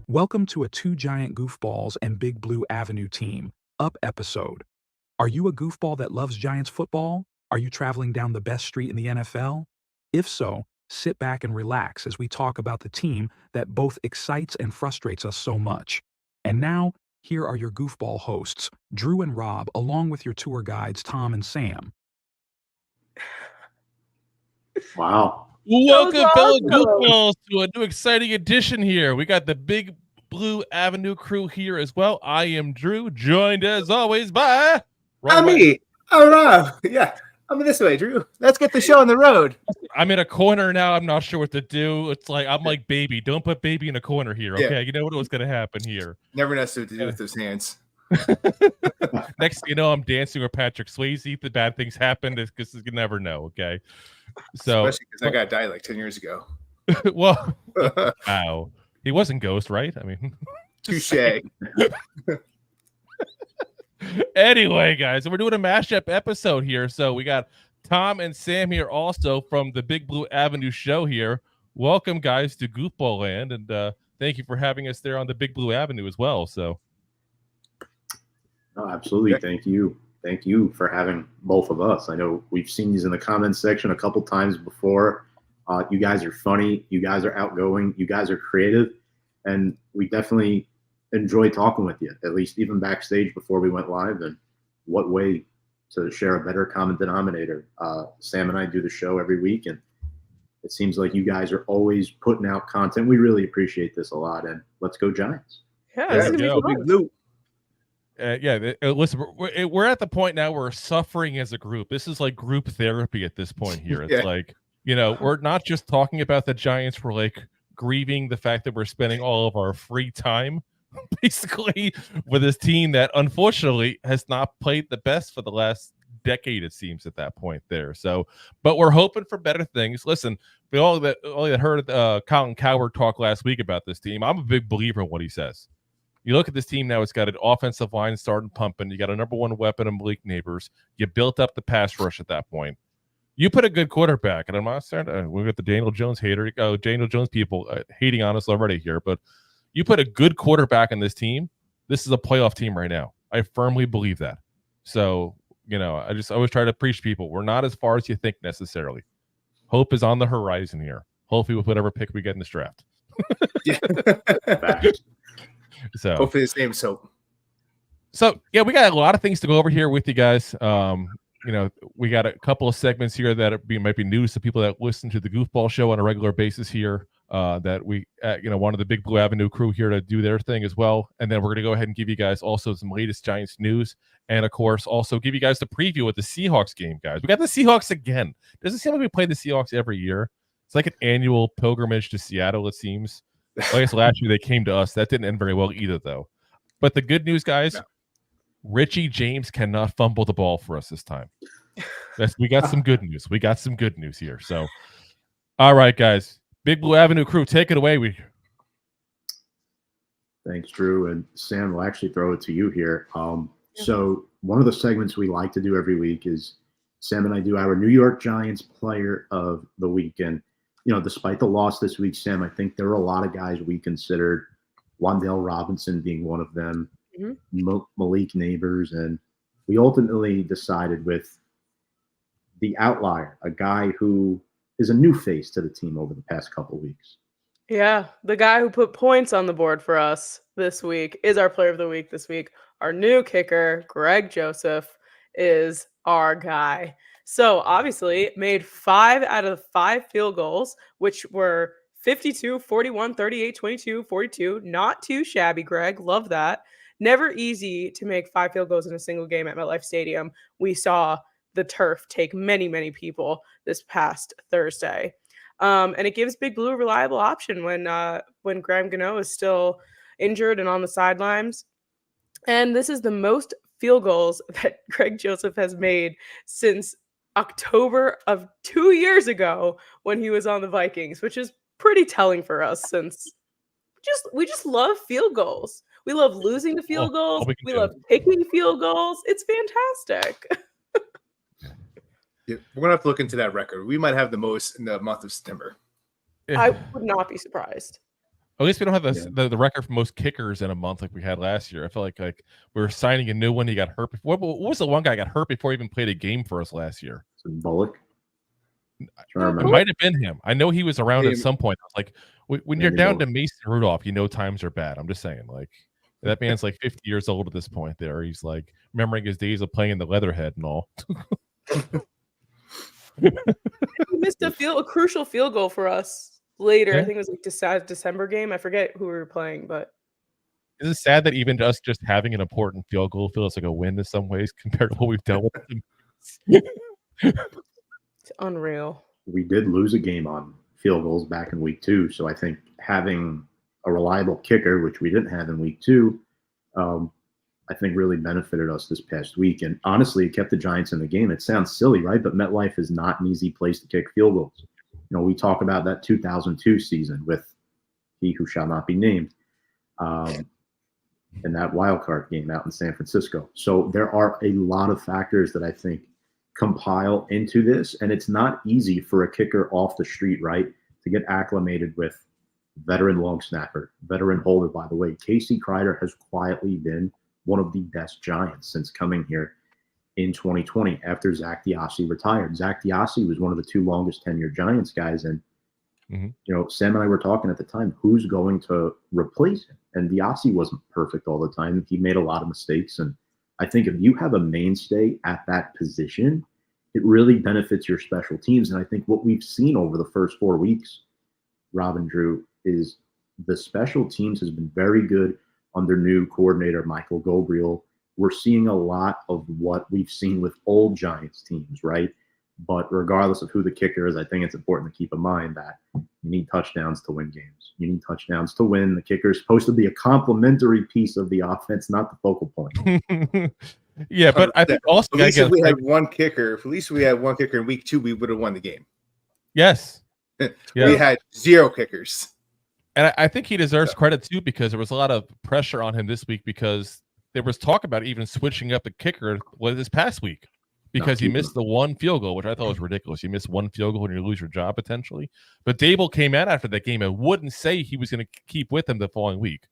Welcome to a Two Giant Goofballs and Big Blue Avenue Team Up episode. Are you a goofball that loves Giants football? Are you traveling down the best street in the NFL? If so, sit back and relax as we talk about the team that both excites and frustrates us so much. And now, here are your goofball hosts, Drew and Rob, along with your tour guides, Tom and Sam. Wow. Welcome, fellow goofballs, to a new exciting edition here. We got the Big Blue Avenue crew here as well. I am Drew, joined as always by... Me. Oh, Rob. Yeah, I'm this way, Drew. Let's get the show on the road. I'm in a corner now. I'm not sure what to do. It's like, I'm like baby. Don't put baby in a corner here, okay? Yeah. You know what was going to happen here. Never knows what to do with those hands. Next thing you know, I'm dancing with Patrick Swayze. The bad things happen because you never know, okay? So, especially because I got died like 10 years ago. Well, wow. He wasn't Ghost, right? I mean, touche. Anyway, guys, we're doing a mashup episode here. So we got Tom and Sam here also from the Big Blue Avenue show here. Welcome, guys, to Goofball Land. And thank you for having us there on the Big Blue Avenue as well. So, oh, absolutely. Yeah. Thank you. Thank you for having both of us. I know we've seen these in the comments section a couple times before. You guys are funny. You guys are outgoing. You guys are creative. And we definitely enjoy talking with you, at least even backstage before we went live. And what way to share a better common denominator. Sam and I do the show every week, and it seems like you guys are always putting out content. We really appreciate this a lot. And let's go Giants. Yeah, Big Blue. Listen, we're at the point now where we're suffering as a group. This is like group therapy at this point here. It's like, we're not just talking about the Giants. We're like grieving the fact that we're spending all of our free time basically with this team that unfortunately has not played the best for the last decade, it seems, at that point there. So, but we're hoping for better things. Listen, we all that heard Colin Cowherd talk last week about this team. I'm a big believer in what he says. You look at this team now, it's got an offensive line starting pumping. You got a number one weapon in Malik Neighbors. You built up the pass rush at that point. You put a good quarterback, and I'm not saying we got the Daniel Jones Daniel Jones people hating on us already here, but you put a good quarterback in this team, this is a playoff team right now. I firmly believe that. So, I just always try to preach people. We're not as far as you think necessarily. Hope is on the horizon here. Hopefully with whatever pick we get in this draft. So hopefully the same soap. So yeah, we got a lot of things to go over here with you guys. We got a couple of segments here that might be news to people that listen to the Goofball show on a regular basis here. That we one of the Big Blue Avenue crew here to do their thing as well. And then we're going to go ahead and give you guys also some latest Giants news. And of course, also give you guys the preview with the Seahawks game, guys. We got the Seahawks again. Does it seem like we play the Seahawks every year? It's like an annual pilgrimage to Seattle, it seems. I guess last year they came to us. That didn't end very well either, though. But the good news, guys, Richie James cannot fumble the ball for us this time. We got some good news. We got some good news here. So, all right, guys. Big Blue Avenue crew, take it away. Thanks, Drew. And Sam, will actually throw it to you here. So one of the segments we like to do every week is Sam and I do our New York Giants player of the week. And despite the loss this week, Sam, I think there were a lot of guys we considered, DaleRobinson being one of them, Malik Neighbors, and we ultimately decided with the outlier, a guy who is a new face to the team over the past couple weeks. Yeah, the guy who put points on the board for us this week is our player of the week this week. Our new kicker, Greg Joseph, is our guy. So obviously made 5 out of 5 field goals, which were 52, 41, 38, 22, 42. Not too shabby, Greg. Love that. Never easy to make 5 field goals in a single game at MetLife Stadium. We saw the turf take many, many people this past Thursday. And it gives Big Blue a reliable option when Graham Gano is still injured and on the sidelines. And this is the most field goals that Greg Joseph has made since October of 2 years ago when he was on the Vikings, which is pretty telling for us since we just love field goals. We love losing the field goals. We love taking field goals. It's fantastic. Yeah, we're going to have to look into that record. We might have the most in the month of September. I would not be surprised. At least we don't have the record for most kickers in a month like we had last year. I feel like we were signing a new one. He got hurt before. What was the one guy got hurt before he even played a game for us last year? Bullock. It might have been him. I know he was around at some point. Like when you're down to Mason Rudolph, times are bad. I'm just saying, like that man's like 50 years old at this point. There, he's like remembering his days of playing in the Leatherhead and all. He missed a crucial field goal for us later. Yeah. I think it was like December game. I forget who we were playing, but is it sad that even us just having an important field goal feels like a win in some ways compared to what we've dealt with? It's unreal. We did lose a game on field goals back in week 2, so I think having a reliable kicker, which we didn't have in week 2, I think really benefited us this past week. And honestly, it kept the Giants in the game. It sounds silly, right? But MetLife is not an easy place to kick field goals. We talk about that 2002 season with he who shall not be named, and that wild card game out in San Francisco. So there are a lot of factors that I think compile into this, and it's not easy for a kicker off the street, right, to get acclimated with veteran long snapper, veteran holder. By the way, Casey Kreider has quietly been one of the best Giants since coming here in 2020 after Zach Diassi retired. Zach Diassi was one of the 2 longest tenured Giants guys, and Sam and I were talking at the time, who's going to replace him? And Diassi wasn't perfect all the time. He made a lot of mistakes, and I think if you have a mainstay at that position, it really benefits your special teams. And I think what we've seen over the first 4 weeks, Rob and Drew, is the special teams has been very good under new coordinator Michael Gobriel. We're seeing a lot of what we've seen with old Giants teams, right? But regardless of who the kicker is, I think it's important to keep in mind that you need touchdowns to win games. You need touchdowns to win. The kicker is supposed to be a complementary piece of the offense, not the focal point. Yeah, but I think also at least if we had one kicker, in week 2, we would have won the game. Yes. We had 0 kickers. And I think he deserves credit too, because there was a lot of pressure on him this week because there was talk about even switching up the kicker this past week. Because he missed the one field goal, which I thought was ridiculous. You miss one field goal and you lose your job potentially. But Dable came out after that game and wouldn't say he was going to keep with him the following week.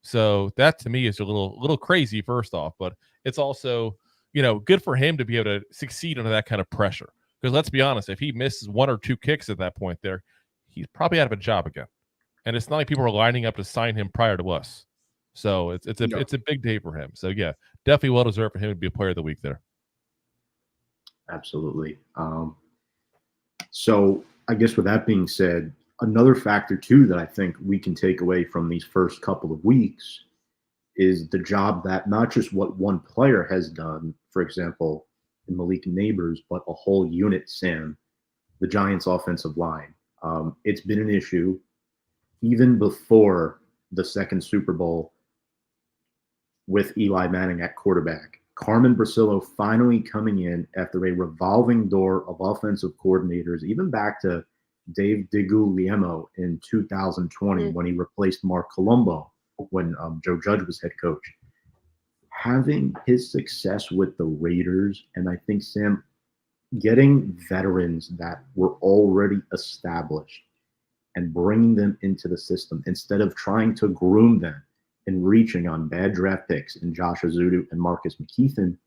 So that to me is a little crazy, first off. But it's also, good for him to be able to succeed under that kind of pressure. Because let's be honest, if he misses 1 or 2 kicks at that point there, he's probably out of a job again. And it's not like people are lining up to sign him prior to us. So it's a big day for him. So yeah, definitely well deserved for him to be a player of the week there. Absolutely. So I guess with that being said, another factor too that I think we can take away from these first couple of weeks is the job that not just what one player has done, for example, in Malik Neighbors, but a whole unit, Sam, the Giants offensive line. It's been an issue even before the second Super Bowl with Eli Manning at quarterback. Carmen Bricillo finally coming in after a revolving door of offensive coordinators, even back to Dave DiGuglielmo in 2020 when he replaced Mark Colombo when Joe Judge was head coach. Having his success with the Raiders, and I think, Sam, getting veterans that were already established and bringing them into the system instead of trying to groom them and reaching on bad draft picks in Josh Azudu and Marcus McKeithen,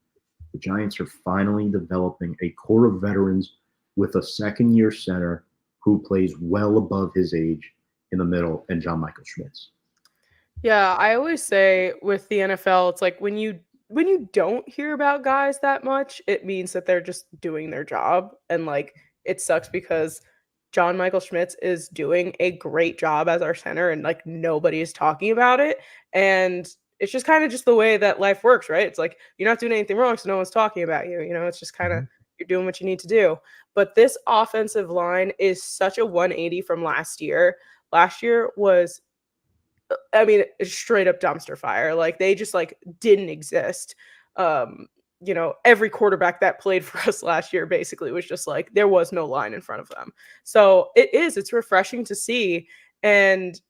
the Giants are finally developing a core of veterans with a second-year center who plays well above his age in the middle, and John Michael Schmitz. Yeah, I always say with the NFL, it's like when you don't hear about guys that much, it means that they're just doing their job. And like it sucks because John Michael Schmitz is doing a great job as our center and like nobody is talking about it. And it's just kind of just the way that life works, right? It's like you're not doing anything wrong, so no one's talking about you. It's just kind of you're doing what you need to do. But this offensive line is such a 180 from last year. Last year was, straight up dumpster fire. Like they just like didn't exist. Every quarterback that played for us last year basically was just like there was no line in front of them. So it's refreshing to see. And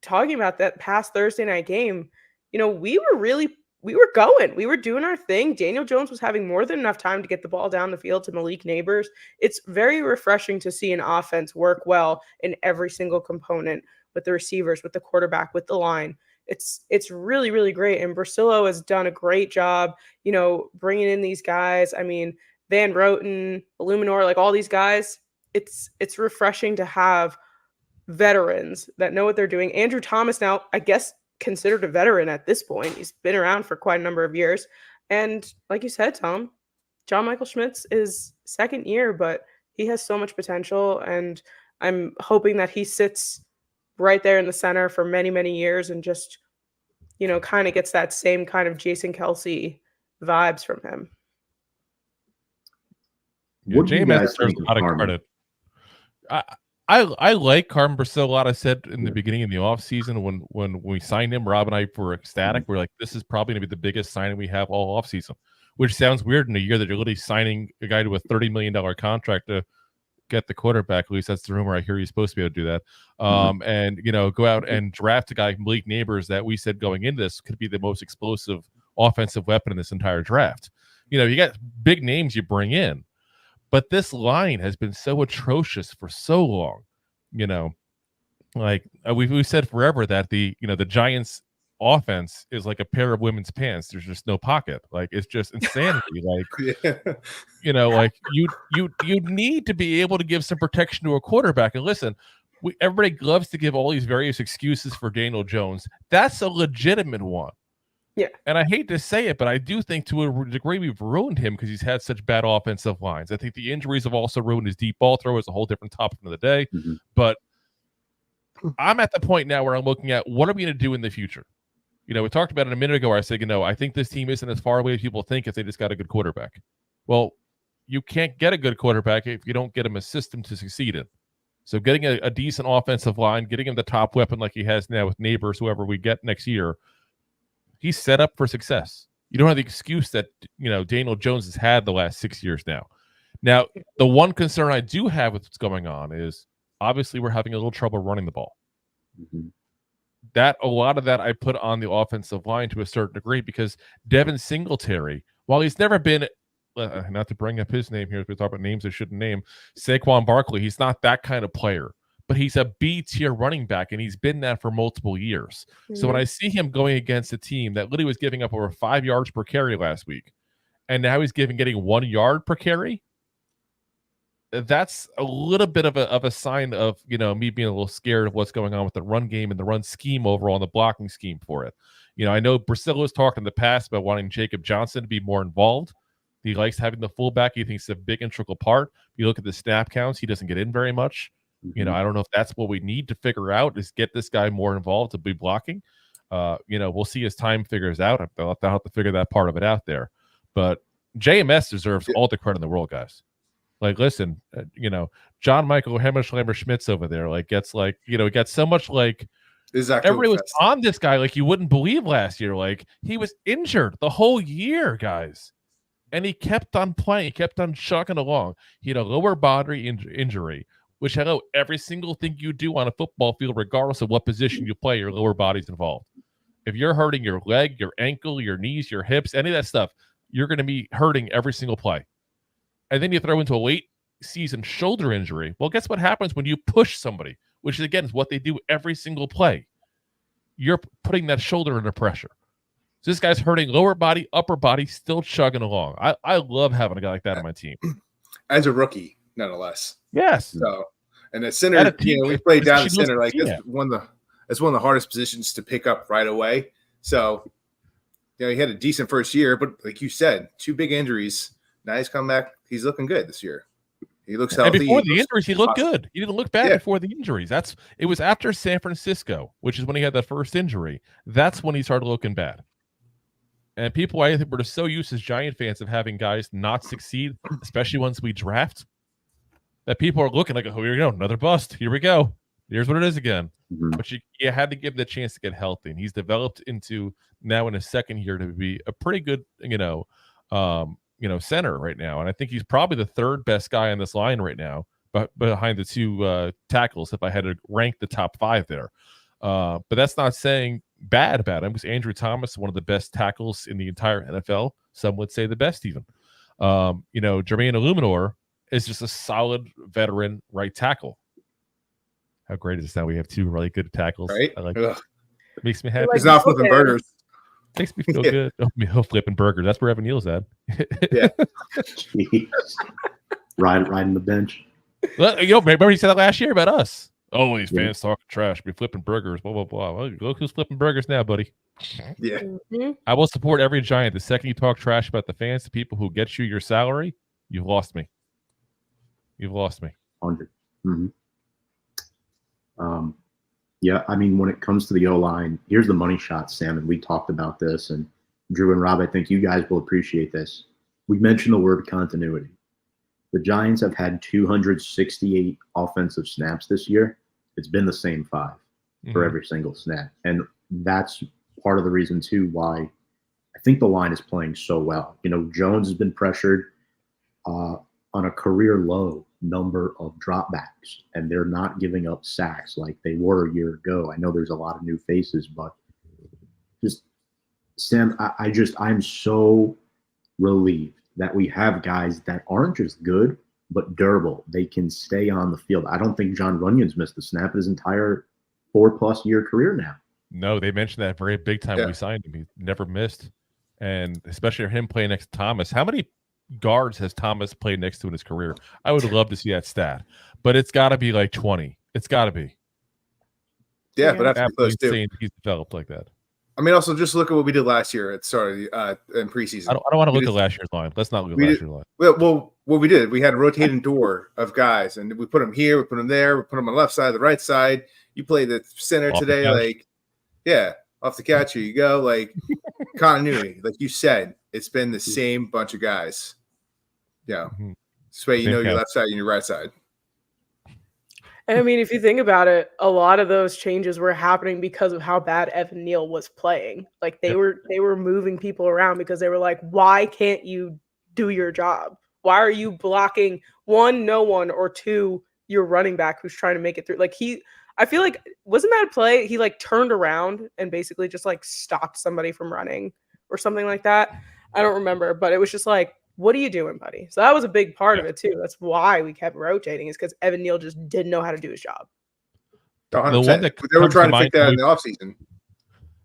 talking about that past Thursday night game, we were going. We were doing our thing. Daniel Jones was having more than enough time to get the ball down the field to Malik Neighbors. It's very refreshing to see an offense work well in every single component with the receivers, with the quarterback, with the line. It's really, really great. And Bricillo has done a great job, bringing in these guys. I mean, Van Roten, Illuminor, like all these guys, it's refreshing to have veterans that know what they're doing. Andrew Thomas now, I guess, considered a veteran at this point. He's been around for quite a number of years. And like you said, Tom, John Michael Schmitz is second year, but he has so much potential. And I'm hoping that he sits right there in the center for many, many years and just, kind of gets that same kind of Jason Kelsey vibes from him. Yeah, JMS deserves a lot of credit. I like Carmen Bricillo a lot. I said in the beginning of the offseason when we signed him, Rob and I were ecstatic. We're like, this is probably going to be the biggest signing we have all offseason, which sounds weird in a year that you're literally signing a guy to a $30 million contract to get the quarterback. At least that's the rumor. I hear he's supposed to be able to do that. And, go out and draft a guy, Malik Neighbors, that we said going into this could be the most explosive offensive weapon in this entire draft. You got big names you bring in. But this line has been so atrocious for so long, we've said forever that the Giants offense is like a pair of women's pants. There's just no pocket. Like, it's just insanity. You need to be able to give some protection to a quarterback. And listen, everybody loves to give all these various excuses for Daniel Jones. That's a legitimate one. Yeah. And I hate to say it, but I do think to a degree we've ruined him because he's had such bad offensive lines. I think the injuries have also ruined his deep ball throw. It's a whole different topic of the day. But I'm at the point now where I'm looking at what are we going to do in the future? We talked about it a minute ago where I said, I think this team isn't as far away as people think if they just got a good quarterback. Well, you can't get a good quarterback if you don't get him a system to succeed in. So getting a decent offensive line, getting him the top weapon like he has now with Neighbors, whoever we get next year, he's set up for success. You don't have the excuse that, Daniel Jones has had the last 6 years now. Now, the one concern I do have with what's going on is obviously we're having a little trouble running the ball. A lot of that I put on the offensive line to a certain degree because Devin Singletary, while he's never been, not to bring up his name here, as we talk about names I shouldn't name, Saquon Barkley, he's not that kind of player. But he's a B-tier running back, and he's been that for multiple years. So when I see him going against a team that literally was giving up over 5 yards per carry last week, and now he's getting 1 yard per carry, that's a little bit of a sign of, me being a little scared of what's going on with the run game and the run scheme overall and the blocking scheme for it. I know Bricillo has talked in the past about wanting Jacob Johnson to be more involved. He likes having the fullback. He thinks it's a big integral part. You look at the snap counts, he doesn't get in very much. I don't know if that's what we need to figure out is get this guy more involved to be blocking. We'll see as time figures out. I'll have to figure that part of it out there. But JMS deserves all the credit in the world, guys. Like, listen, John Michael Hammerschleimer Schmitz over there, gets he got so much everybody was on this guy like you wouldn't believe last year. Like, he was injured the whole year, guys. And he kept on playing. He kept on chugging along. He had a lower body injury. Which, every single thing you do on a football field, regardless of what position you play, your lower body's involved. If you're hurting your leg, your ankle, your knees, your hips, any of that stuff, you're going to be hurting every single play. And then you throw into a late season shoulder injury. Well, guess what happens when you push somebody, which, again, is what they do every single play. You're putting that shoulder under pressure. So this guy's hurting lower body, upper body, still chugging along. I love having a guy like that on my team. As a rookie, nonetheless. Yes. So, and the center, we played down the center. That's one of the hardest positions to pick up right away. So, he had a decent first year, but like you said, 2 big injuries. Now he's come back. He's looking good this year. He looks healthy. And before the injuries, he looked good. He didn't look bad before the injuries. It was after San Francisco, which is when he had that first injury. That's when he started looking bad. And people, I think, were just so used as Giant fans of having guys not succeed, especially once we draft, that people are looking like, oh, here we go, another bust. Here we go. Here's what it is again. But you had to give him the chance to get healthy. And he's developed into now in his second year to be a pretty good, center right now. And I think he's probably the third best guy on this line right now, but behind the 2 tackles, if I had to rank the top 5 there. But that's not saying bad about him because Andrew Thomas, one of the best tackles in the entire NFL. Some would say the best even. Jermaine Illuminor is just a solid veteran right tackle. How great is this now? We have 2 really good tackles. Right? I like it. Makes me happy. He's not flipping burgers. Makes me feel good. Oh, flipping burgers. That's where Evan Neal's at. Yeah. Jeez. Riding the bench. Well, remember he said that last year about us. Oh, these fans talking trash. Be flipping burgers. Blah blah blah. Well, look who's flipping burgers now, buddy. Yeah. Mm-hmm. I will support every Giant. The second you talk trash about the fans, the people who get you your salary, you've lost me. You've lost me. 100. Yeah, I mean, when it comes to the O-line, here's the money shot, Sam, and we talked about this, and Drew and Rob, I think you guys will appreciate this. We mentioned the word continuity. The Giants have had 268 offensive snaps this year. It's been the same 5 for every single snap. And that's part of the reason, too, why I think the line is playing so well. Jones has been pressured on a career low number of dropbacks, and they're not giving up sacks like they were a year ago. I know there's a lot of new faces, but just Sam, I'm so relieved that we have guys that aren't just good but durable. They can stay on the field. I don't think John Runyon's missed a snap his entire 4+ year career now. No, they mentioned that very big time when we signed him. He never missed, and especially him playing next to Thomas. How many guards has Thomas played next to in his career? I would love to see that stat, but it's got to be like 20. It's got to be. Yeah, but that's close too. He's developed like that. I mean, also just look at what we did last year in preseason. I don't want to look at last year's line. Let's not look at last year's line. Well, what we did, we had a rotating door of guys, and we put them here, we put them there, we put them on the left side, the right side. You play the center today, off the couch. Here you go, continuity, like you said. It's been the same bunch of guys. Yeah, this way your left side and your right side. I mean, if you think about it, a lot of those changes were happening because of how bad Evan Neal was playing. Like they were moving people around because they were like, why can't you do your job? Why are you blocking 1, no one, or 2, your running back who's trying to make it through? I feel like, wasn't that a play? He turned around and basically just stopped somebody from running or something like that. I don't remember, but it was just what are you doing, buddy? So that was a big part of it too. That's why we kept rotating, is because Evan Neal just didn't know how to do his job. 100%. The one that they were trying to fix that in the offseason.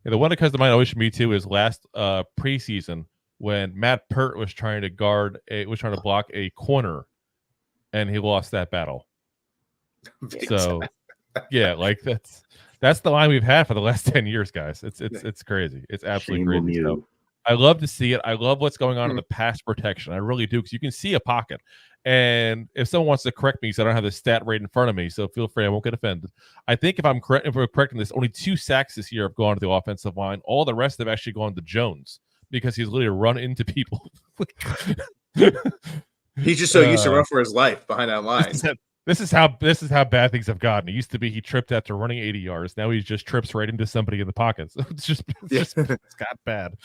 Yeah, the one that comes to mind always for me too is last preseason when Matt Pert was trying to block a corner, and he lost that battle. So, yeah, that's the line we've had for the last 10 years, guys. It's crazy. It's absolutely crazy. So, I love to see it. I love what's going on in the pass protection. I really do, because you can see a pocket. And if someone wants to correct me, because I don't have the stat right in front of me, so feel free, I won't get offended. I think if we're correcting this, only 2 sacks this year have gone to the offensive line. All the rest have actually gone to Jones, because he's literally run into people. He's just so used to run for his life behind that line. This is how bad things have gotten. It used to be he tripped after running 80 yards. Now he just trips right into somebody in the pockets. It's got bad.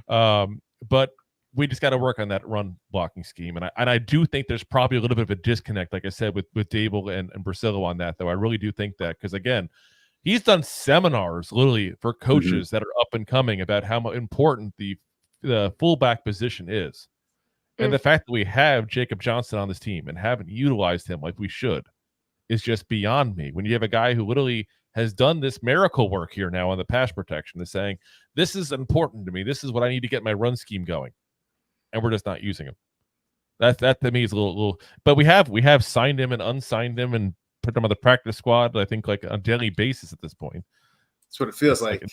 But we just got to work on that run blocking scheme. And I do think there's probably a little bit of a disconnect, like I said, with Dable and Bricillo on that, though. I really do think that, because again, he's done seminars literally for coaches that are up and coming about how important the fullback position is. And the fact that we have Jacob Johnson on this team and haven't utilized him like we should is just beyond me. When you have a guy who literally has done this miracle work here now on the pass protection, is saying, this is important to me. This is what I need to get my run scheme going. And we're just not using him. That to me is a little, but we have signed him and unsigned him and put him on the practice squad, I think, on a daily basis at this point. That's what it feels like.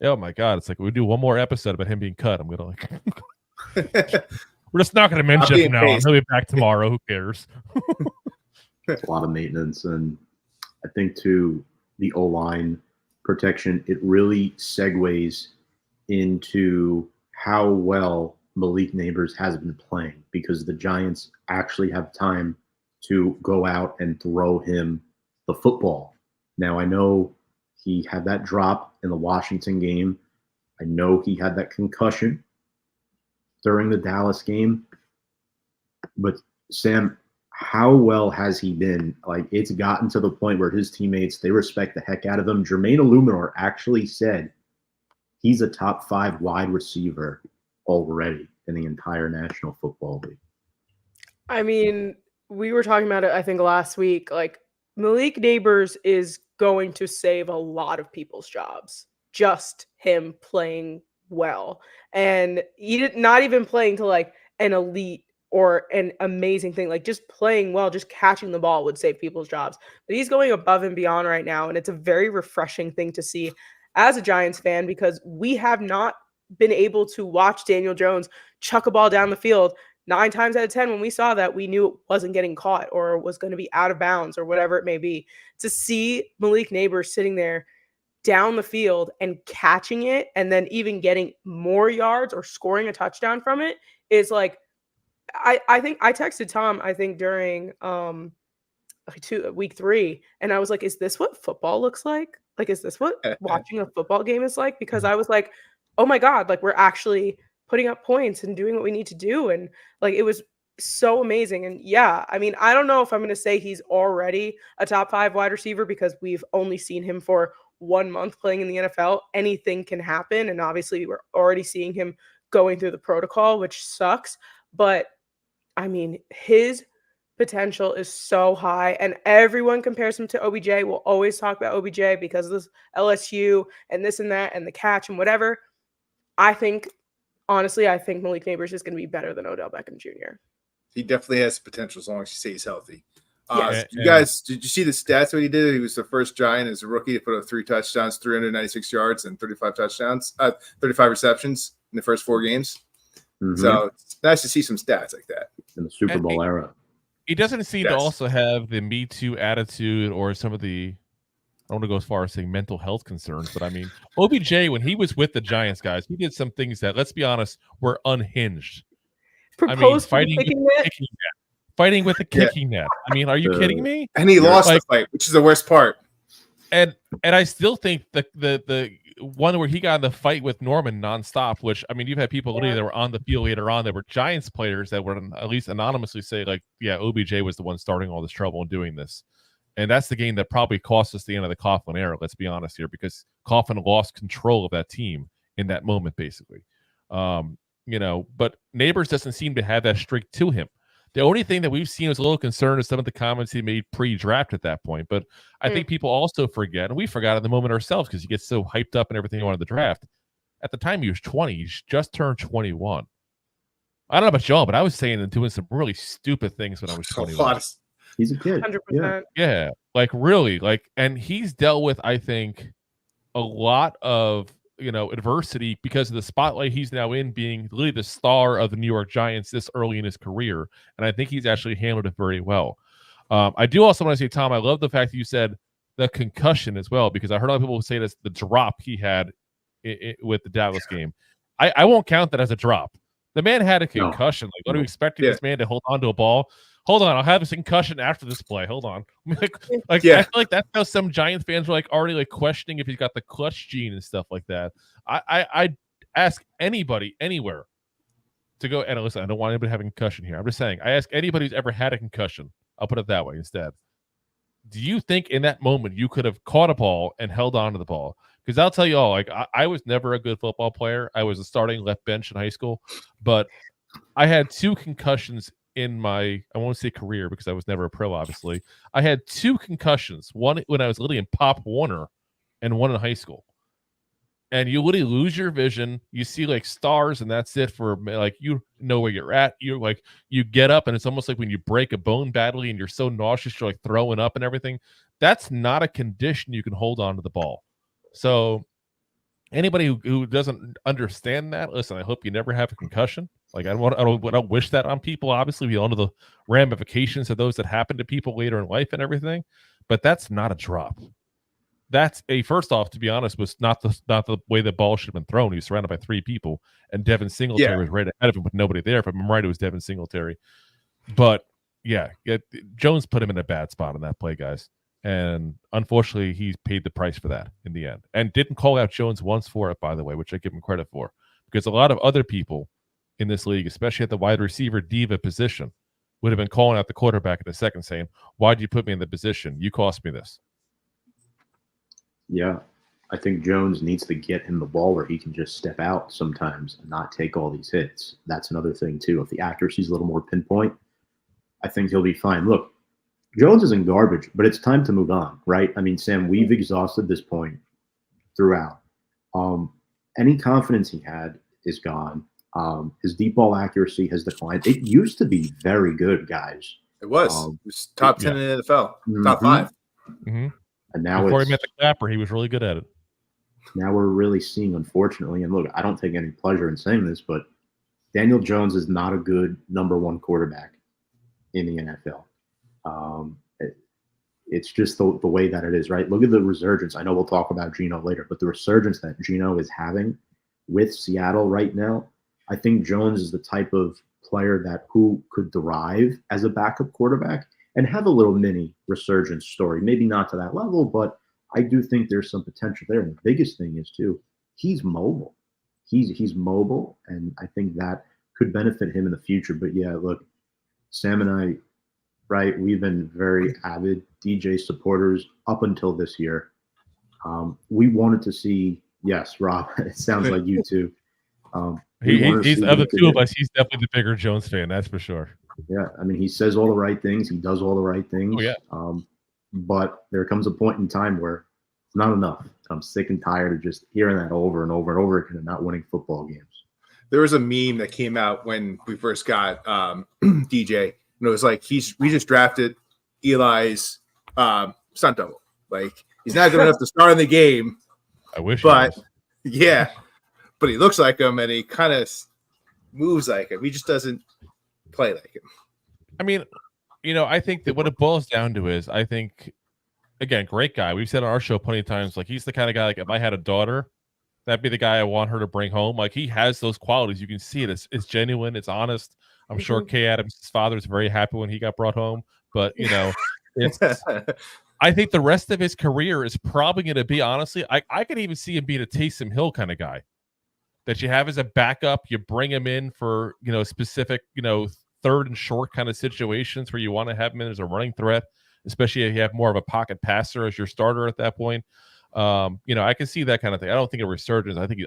Oh my God. It's like we do one more episode about him being cut. I'm going to we're just not going to mention him now. He'll be back tomorrow. Who cares? It's a lot of maintenance. And I think, too, the O-line protection, it really segues into how well Malik Neighbors has been playing, because the Giants actually have time to go out and throw him the football. Now, I know he had that drop in the Washington game. I know he had that concussion during the Dallas game. But, Sam, how well has he been? It's gotten to the point where his teammates, they respect the heck out of him. Jermaine Illuminor actually said he's a top 5 wide receiver already in the entire National Football League. I mean, we were talking about it, I think, last week. Malik Neighbors is going to save a lot of people's jobs. Just him playing well. And not even playing to like an elite or an amazing thing, like just playing well, just catching the ball would save people's jobs. But he's going above and beyond right now. And it's a very refreshing thing to see as a Giants fan, because we have not been able to watch Daniel Jones chuck a ball down the field 9 times out of 10. When we saw that, we knew it wasn't getting caught or was going to be out of bounds or whatever it may be. To see Malik Neighbors sitting there down the field and catching it and then even getting more yards or scoring a touchdown from it is like, I think I texted Tom, I think during week 3, and I was like, is this what football looks like? Like, is this what watching a football game is like? Because I was like, oh my God, like we're actually putting up points and doing what we need to do. And like, it was so amazing. And yeah, I mean, I don't know if I'm going to say he's already a top 5 wide receiver because we've only seen him for 1 month playing in the NFL. Anything can happen. And obviously we're already seeing him going through the protocol, which sucks. But I mean, his potential is so high, and everyone compares him to OBJ. We'll always talk about OBJ because of this LSU and this and that and the catch and whatever. Honestly, I think Malik Neighbors is going to be better than Odell Beckham Jr. He definitely has potential as long as he stays healthy. Yes. You guys, did you see the stats what he did? He was the first Giant as a rookie to put up 3 touchdowns, 396 yards, and 35 receptions in the first 4 games. Mm-hmm. So it's nice to see some stats like that in the Super Bowl era. He doesn't seem to also have the Me Too attitude or some of the, I don't want to go as far as saying mental health concerns, but I mean, OBJ, when he was with the Giants, guys, he did some things that, let's be honest, were unhinged. Fighting with the kicking net. I mean, are you kidding me? And he lost the fight, which is the worst part. And I still think the one where he got in the fight with Norman nonstop, which, I mean, you've had people literally that were on the field later on that were Giants players that were at least anonymously say, like, yeah, OBJ was the one starting all this trouble and doing this. And that's the game that probably cost us the end of the Coughlin era, let's be honest here, because Coughlin lost control of that team in that moment, basically. But Neighbors doesn't seem to have that streak to him. The only thing that we've seen is a little concern is some of the comments he made pre-draft at that point. But I think people also forget, and we forgot in the moment ourselves because he gets so hyped up and everything on the draft. At the time he was 20, he just turned 21. I don't know about y'all, but I was saying and doing some really stupid things when I was 21. He's a kid. 100%. Yeah, like really, like, and he's dealt with, I think, a lot of adversity because of the spotlight he's now in, being really the star of the New York Giants this early in his career. And I think he's actually handled it very well. I do also want to say, Tom, I love the fact that you said the concussion as well, because I heard a lot of people say that's the drop he had with the Dallas game. I won't count that as a drop. The man had a concussion. Like, what are you expecting this man to hold on to a ball? Hold on, I'll have a concussion after this play. Hold on. I feel like that's how some Giants fans are already questioning if he's got the clutch gene and stuff like that. I ask anybody anywhere to go, and listen, I don't want anybody having a concussion here. I'm just saying, I ask anybody who's ever had a concussion, I'll put it that way instead. Do you think in that moment you could have caught a ball and held on to the ball? Because I'll tell you all, I was never a good football player. I was a starting left bench in high school, but I had 2 concussions in my, I won't say career because I was never a pro, obviously. I had 2 concussions, one when I was literally in Pop Warner and one in high school. And you literally lose your vision. You see stars, and that's it for you know where you're at. You're you get up, and it's almost like when you break a bone badly and you're so nauseous, you're throwing up and everything. That's not a condition you can hold on to the ball. So anybody who doesn't understand that, listen, I hope you never have a concussion. I don't wish that on people. Obviously, we all know the ramifications of those that happen to people later in life and everything. But that's not a drop. That's first off, to be honest, was not the way the ball should have been thrown. He was surrounded by 3 people, and Devin Singletary was right ahead of him with nobody there. If I'm right, it was Devin Singletary. But Jones put him in a bad spot on that play, guys. And unfortunately, he paid the price for that in the end. And didn't call out Jones once for it, by the way, which I give him credit for. Because a lot of other people in this league, especially at the wide receiver diva position, would have been calling out the quarterback in a second saying, why'd you put me in the position? You cost me this. Yeah. I think Jones needs to get him the ball where he can just step out sometimes and not take all these hits. That's another thing, too. If the accuracy is a little more pinpoint, I think he'll be fine. Look, Jones isn't garbage, but it's time to move on, right? I mean, Sam, we've exhausted this point throughout. Any confidence he had is gone. His deep ball accuracy has declined. It used to be very good, guys. It was top 10 in the NFL, top 5. Mm-hmm. And now before he met the clapper, he was really good at it. Now we're really seeing, unfortunately, and look, I don't take any pleasure in saying this, but Daniel Jones is not a good number 1 quarterback in the NFL. It's just the way that it is, right? Look at the resurgence. I know we'll talk about Geno later, but the resurgence that Geno is having with Seattle right now, I think Jones is the type of player that who could thrive as a backup quarterback and have a little mini resurgence story. Maybe not to that level, but I do think there's some potential there. And the biggest thing is, too, he's mobile. He's mobile, and I think that could benefit him in the future. But, yeah, look, Sam and I, right, we've been very avid DJ supporters up until this year. We wanted to see, yes, Rob, it sounds like you too. He's of the two of us, he's definitely the bigger Jones fan, that's for sure. Yeah, I mean, he says all the right things. He does all the right things. Oh, yeah. But there comes a point in time where it's not enough. I'm sick and tired of just hearing that over and over and over again and not winning football games. There was a meme that came out when we first got DJ. And it was like, we just drafted Eli's stunt double. Like, he's not good enough to start in the game. I wish. But yeah, but he looks like him and he kind of moves like him. He just doesn't play like him. I mean, I think that what it boils down to is, I think, again, great guy. We've said on our show plenty of times, like, he's the kind of guy, like, if I had a daughter, that'd be the guy I want her to bring home. Like, he has those qualities. You can see it. It's genuine. It's honest. I'm sure Kay Adams' father is very happy when he got brought home. But, it's I think the rest of his career is probably going to be, honestly, I could even see him being a Taysom Hill kind of guy that you have as a backup. You bring him in for, specific, third and short kind of situations where you want to have him in as a running threat, especially if you have more of a pocket passer as your starter at that point. I can see that kind of thing. I don't think a resurgence. I think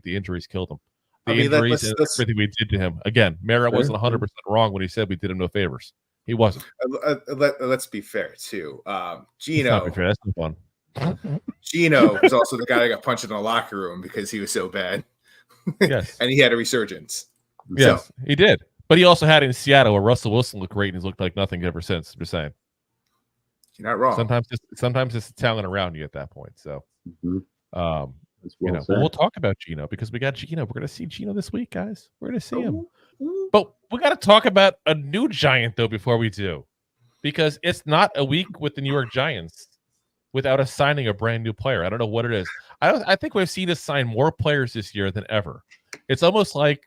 the injuries killed him. Injuries and everything we did to him. Again, Merritt wasn't 100% wrong when he said we did him no favors. He wasn't. Let's be fair too. Geno. That's not fun. Geno was also the guy that got punched in the locker room because he was so bad. Yes, and he had a resurgence. Yes, so. He did. But he also had it in Seattle where Russell Wilson looked great and he's looked like nothing ever since. Just saying. You're not wrong. Sometimes it's the talent around you at that point. So, well we'll talk about Geno because we got Geno. We're going to see Geno this week, guys. We're going to see him. But we got to talk about a new Giant, though, before we do, because it's not a week with the New York Giants without us signing a brand new player. I don't know what it is. I think we've seen us sign more players this year than ever. It's almost like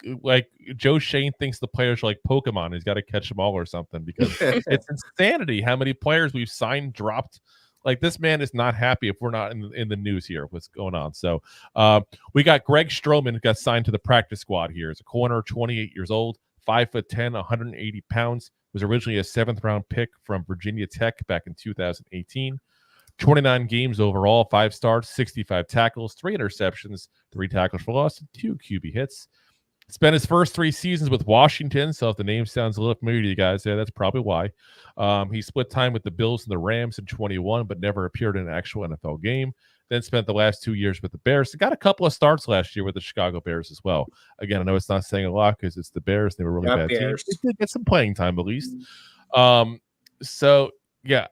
Joe Shane thinks the players are like Pokemon. He's got to catch them all or something because it's insanity how many players we've signed, dropped. Like, this man is not happy if we're not in the news here. What's going on? So we got Greg Stroman got signed to the practice squad here. He's a corner, 28 years old, 5'10", 180 pounds. Was originally a 7th-round pick from Virginia Tech back in 2018. 29 games overall, 5 starts, 65 tackles, 3 interceptions, 3 tackles for loss, and 2 QB hits. Spent his first 3 seasons with Washington, so if the name sounds a little familiar to you guys there, that's probably why. He split time with the Bills and the Rams in 21, but never appeared in an actual NFL game. Then spent the last 2 years with the Bears. He got a couple of starts last year with the Chicago Bears as well. Again, I know it's not saying a lot because it's the Bears. They were really bad teams. They did get some playing time at least. So, yeah,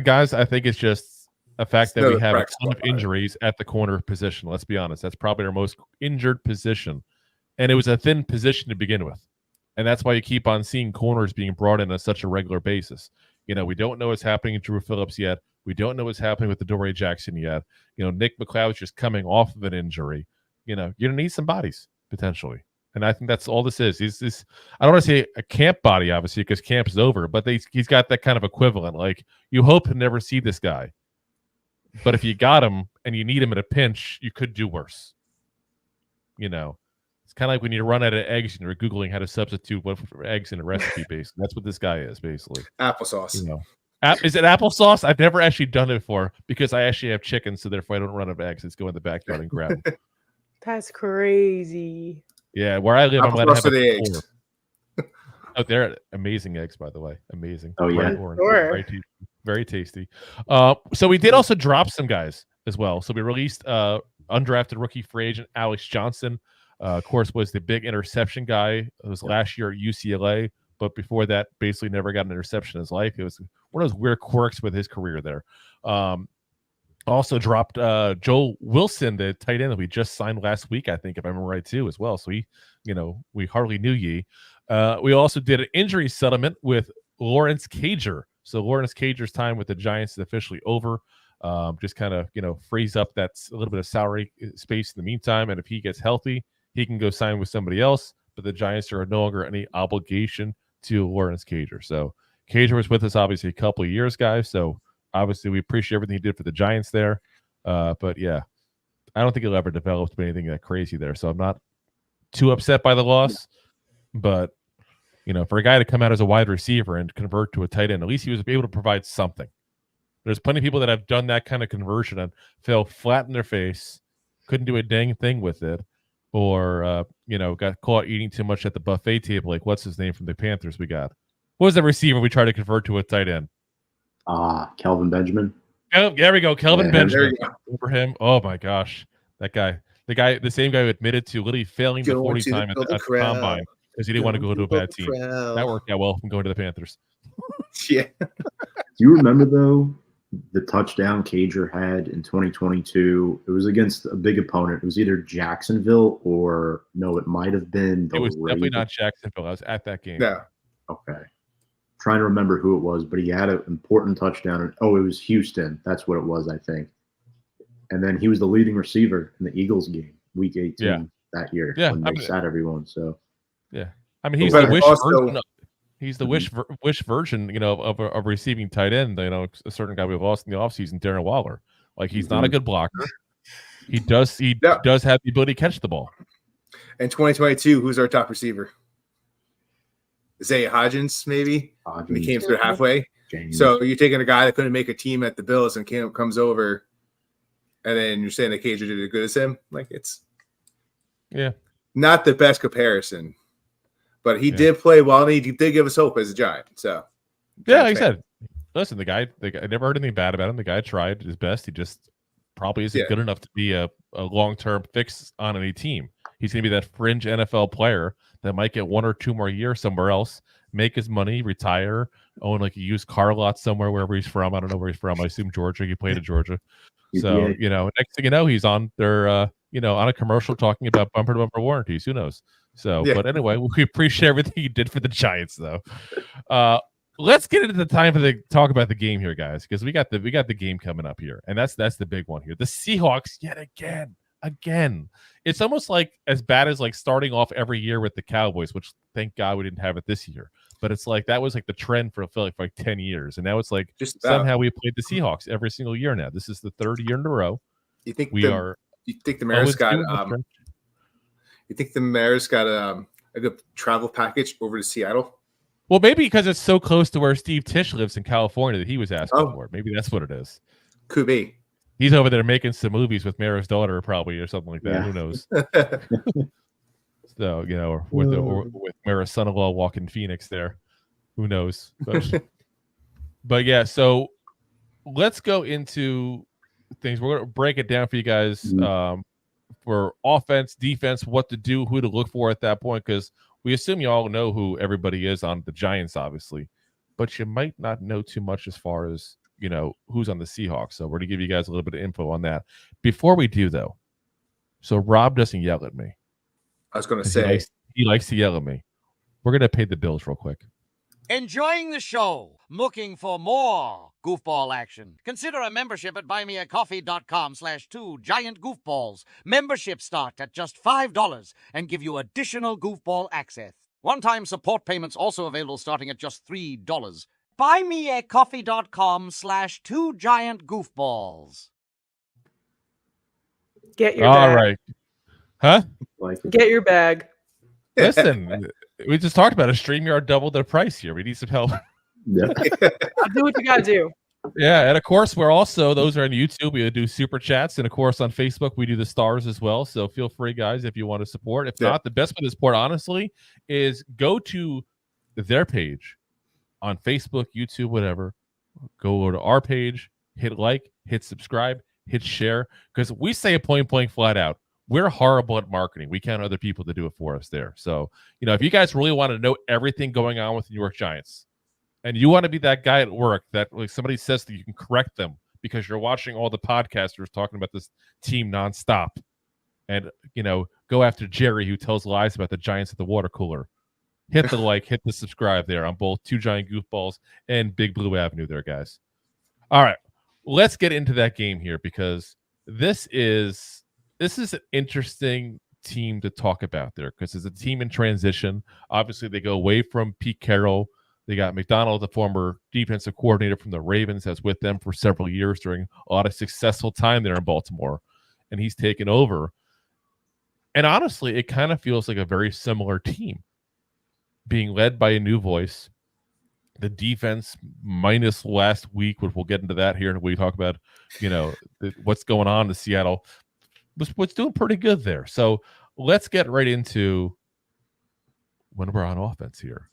guys, I think it's just a fact that we have a ton of injuries at the corner position. Let's be honest. That's probably our most injured position. And it was a thin position to begin with. And that's why you keep on seeing corners being brought in on such a regular basis. We don't know what's happening in Drew Phillips yet. We don't know what's happening with the Dory Jackson yet. Nick McLeod's just coming off of an injury. You're going to need some bodies, potentially. And I think that's all this is. I don't want to say a camp body, obviously, because camp is over, but he's got that kind of equivalent. Like, you hope to never see this guy. But if you got him and you need him in a pinch, you could do worse. It's kind of like when you run out of eggs and you're Googling how to substitute eggs in a recipe base. That's what this guy is, basically. Applesauce. Is it applesauce? I've never actually done it before because I actually have chickens, so therefore I don't run out of eggs. Let's go in the backyard and grab them. That's crazy. Yeah, where I live, I'm allowed to have Oh, they're amazing eggs, by the way. Amazing. Oh, yeah. Sure. Very tasty. Very tasty. So we did also drop some guys as well. So we released undrafted rookie free agent Alex Johnson. Of course, was the big interception guy. It was last year at UCLA, but before that, basically never got an interception in his life. It was one of those weird quirks with his career there. Also dropped Joel Wilson, the tight end that we just signed last week, I think, if I remember right, too, as well. So we hardly knew ye. We also did an injury settlement with Lawrence Cager. So Lawrence Cager's time with the Giants is officially over. Just kind of, frees up that a little bit of salary space in the meantime. And if he gets healthy, he can go sign with somebody else. But the Giants are no longer any obligation to Lawrence Cager. So Cager was with us, obviously, a couple of years, guys. So obviously, we appreciate everything he did for the Giants there. But, yeah, I don't think he'll ever develop to be anything that crazy there. So I'm not too upset by the loss. But, for a guy to come out as a wide receiver and convert to a tight end, at least he was able to provide something. There's plenty of people that have done that kind of conversion and fell flat in their face, couldn't do a dang thing with it, or, got caught eating too much at the buffet table. Like, what's his name from the Panthers we got? What was the receiver we tried to convert to a tight end? Kelvin Benjamin. Oh, there we go. Kelvin Benjamin. Over him. Oh, my gosh. That guy. The same guy who admitted to literally failing the 40 time at the combine because he didn't want to go to a bad team. That worked out well from going to the Panthers. Yeah. Do you remember, though, the touchdown Cager had in 2022? It was against a big opponent. It was either Jacksonville or, no, it might have been the It was definitely Ravens. not Jacksonville. I was at that game. No. Okay. Trying to remember who it was, but he had an important touchdown. It was Houston. That's what it was, I think. And then he was the leading receiver in the Eagles game, week 18 that year when they sat everyone. So, yeah. I mean, he's the wish version. He's the wish version, of receiving tight end. A certain guy we lost in the offseason, Darren Waller. Like, he's not a good blocker. He does have the ability to catch the ball. In 2022, who's our top receiver? Isaiah Hodgins, maybe. He came through halfway. James. So you're taking a guy that couldn't make a team at the Bills and comes over, and then you're saying that Cager did as good as him. Like, it's not the best comparison, but he did play well, and he did give us hope as a Giant. So like I said, listen, the guy, I never heard anything bad about him. The guy tried his best. He just probably isn't good enough to be a long-term fix on any team. He's going to be that fringe NFL player that might get 1 or 2 more years somewhere else, make his money, retire, own like a used car lot somewhere wherever he's from. I don't know where he's from. I assume Georgia. He played at Georgia. So, next thing you know, he's on their, on a commercial talking about bumper-to-bumper warranties. Who knows? So, but anyway, we appreciate everything he did for the Giants, though. Let's get into the time for the talk about the game here, guys, because we got the game coming up here, and that's the big one here. The Seahawks yet again. It's almost like as bad as like starting off every year with the Cowboys, which thank God we didn't have it this year. But it's like that was like the trend for like 10 years, and now it's like somehow we played the Seahawks every single year now. This is the 3rd year in a row. You think You think the Mariners got a good travel package over to Seattle? Well, maybe because it's so close to where Steve Tisch lives in California that he was asking for it. Maybe that's what it is. Could be. He's over there making some movies with Mara's daughter, probably, or something like that. Who knows? So, or with Mara's son-in-law walking Phoenix there. Who knows? But yeah, so let's go into things. We're going to break it down for you guys for offense, defense, what to do, who to look for at that point, because we assume you all know who everybody is on the Giants, obviously, but you might not know too much as far as, who's on the Seahawks. So we're going to give you guys a little bit of info on that. Before we do, though, so Rob doesn't yell at me. I was going to say. He likes to yell at me. We're going to pay the bills real quick. Enjoying the show? Looking for more goofball action? Consider a membership at buymeacoffee.com/2giantgoofballs. Memberships start at just $5 and give you additional goofball access. One-time support payments also available starting at just $3. buymeacoffee.com/2giantgoofballs. Get your bag. All right. Huh? Get your bag. Listen, we just talked about a StreamYard doubled their price here. We need some help. Yeah. Do what you gotta do. Yeah, and of course, we're also, those are on YouTube, we do super chats, and of course on Facebook, we do the stars as well. So feel free, guys, if you want to support. If not, the best way to support, honestly, is go to their page on Facebook, YouTube, whatever. Go over to our page, hit like, hit subscribe, hit share, because we say it point blank flat out. We're horrible at marketing. We count other people to do it for us there. So, if you guys really want to know everything going on with the New York Giants, and you want to be that guy at work that like somebody says that you can correct them because you're watching all the podcasters talking about this team nonstop, and go after Jerry who tells lies about the Giants at the water cooler, hit the like, hit the subscribe there on both Two Giant Goofballs and Big Blue Avenue there, guys. All right, let's get into that game here, because this is an interesting team to talk about there, because it's a team in transition. Obviously, they go away from Pete Carroll. They got McDonald, the former defensive coordinator from the Ravens, that's with them for several years during a lot of successful time there in Baltimore, and he's taken over. And honestly, it kind of feels like a very similar team being led by a new voice. The defense, minus last week, which we'll get into that here, and we talk about, what's going on in Seattle, was doing pretty good there. So let's get right into when we're on offense here.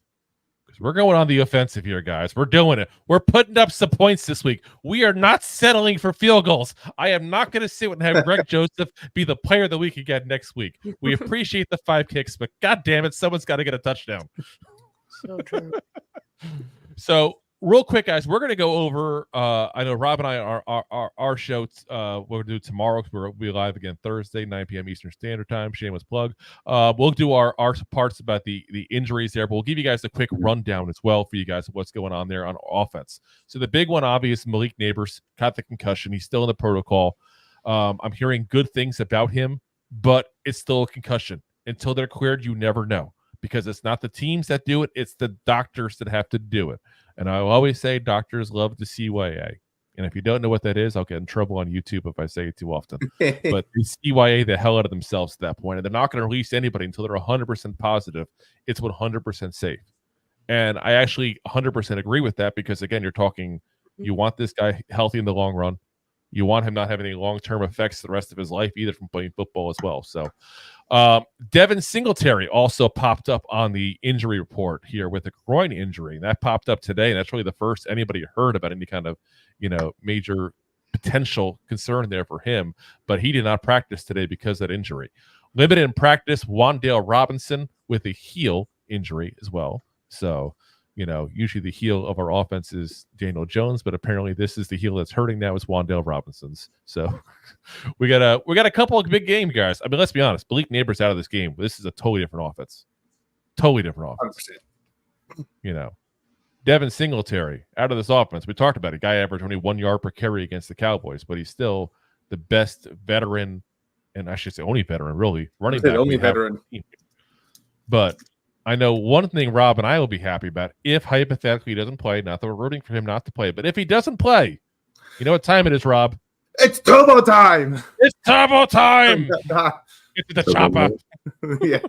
We're going on the offensive here, guys. We're doing it. We're putting up some points this week. We are not settling for field goals. I am not going to sit and have Greg Joseph be the player of the week again next week. We appreciate the 5 kicks, but God damn it, someone's got to get a touchdown. So true. So real quick, guys, we're going to go over, I know Rob and I, our show, we're going to do tomorrow, because we'll be live again Thursday, 9 p.m. Eastern Standard Time. Shameless plug. We'll do our parts about the injuries there, but we'll give you guys a quick rundown as well for you guys of what's going on there on offense. So the big one, obvious, Malik Neighbors got the concussion. He's still in the protocol. I'm hearing good things about him, but it's still a concussion. Until they're cleared, you never know, because it's not the teams that do it, it's the doctors that have to do it. And I always say doctors love the CYA. And if you don't know what that is, I'll get in trouble on YouTube if I say it too often. But they CYA the hell out of themselves at that point. And they're not going to release anybody until they're 100% positive it's 100% safe. And I actually 100% agree with that, because, again, you're talking, you want this guy healthy in the long run. You want him not having any long-term effects the rest of his life, either from playing football as well. So Devin Singletary also popped up on the injury report here with a groin injury. That popped up today, and that's really the first anybody heard about any kind of, major potential concern there for him. But he did not practice today because of that injury. Limited in practice, DaleRobinson with a heel injury as well. So, usually the heel of our offense is Daniel Jones, but apparently this is the heel that's hurting now is Robinson's. So we got a couple of big game guys. I mean, let's be honest. Malik Neighbors out of this game. This is a totally different offense. Totally different offense. 100%. Devin Singletary out of this offense. We talked about it. Guy averaged only 1 yard per carry against the Cowboys, but he's still the best veteran, and I should say only veteran, really, running back. Only veteran. But I know one thing Rob and I will be happy about, if hypothetically he doesn't play, not that we're rooting for him not to play, but if he doesn't play, you know what time it is, Rob? It's turbo time. It's turbo time. Get to the chopper. Yeah.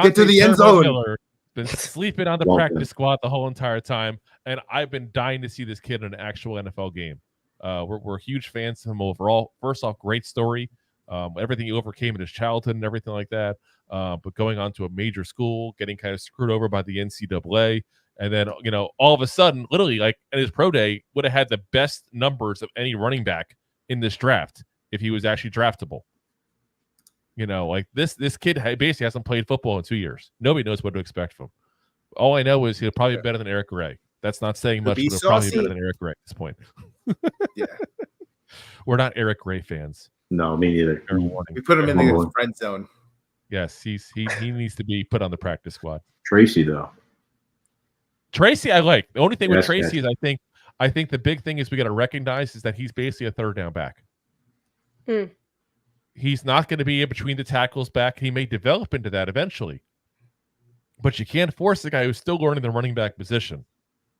Get to the end zone. Miller been sleeping on the practice squad the whole entire time, and I've been dying to see this kid in an actual NFL game. We're huge fans of him overall. First off, great story. Everything he overcame in his childhood and everything like that. But going on to a major school, getting kind of screwed over by the NCAA. And then, all of a sudden, literally, like at his pro day, would have had the best numbers of any running back in this draft if he was actually draftable. Like this kid basically hasn't played football in 2 years. Nobody knows what to expect from him. All I know is he'll probably be better than Eric Gray. That's not saying much, but he'll probably be better than Eric Gray at this point. Yeah. We're not Eric Gray fans. No, me neither. We put him in the friend zone. Yes, he needs to be put on the practice squad. Tracy, though. Tracy, I like. The only thing with Tracy is I think the big thing is we got to recognize is that he's basically a third down back. He's not going to be in between the tackles back. He may develop into that eventually. But you can't force the guy who's still learning the running back position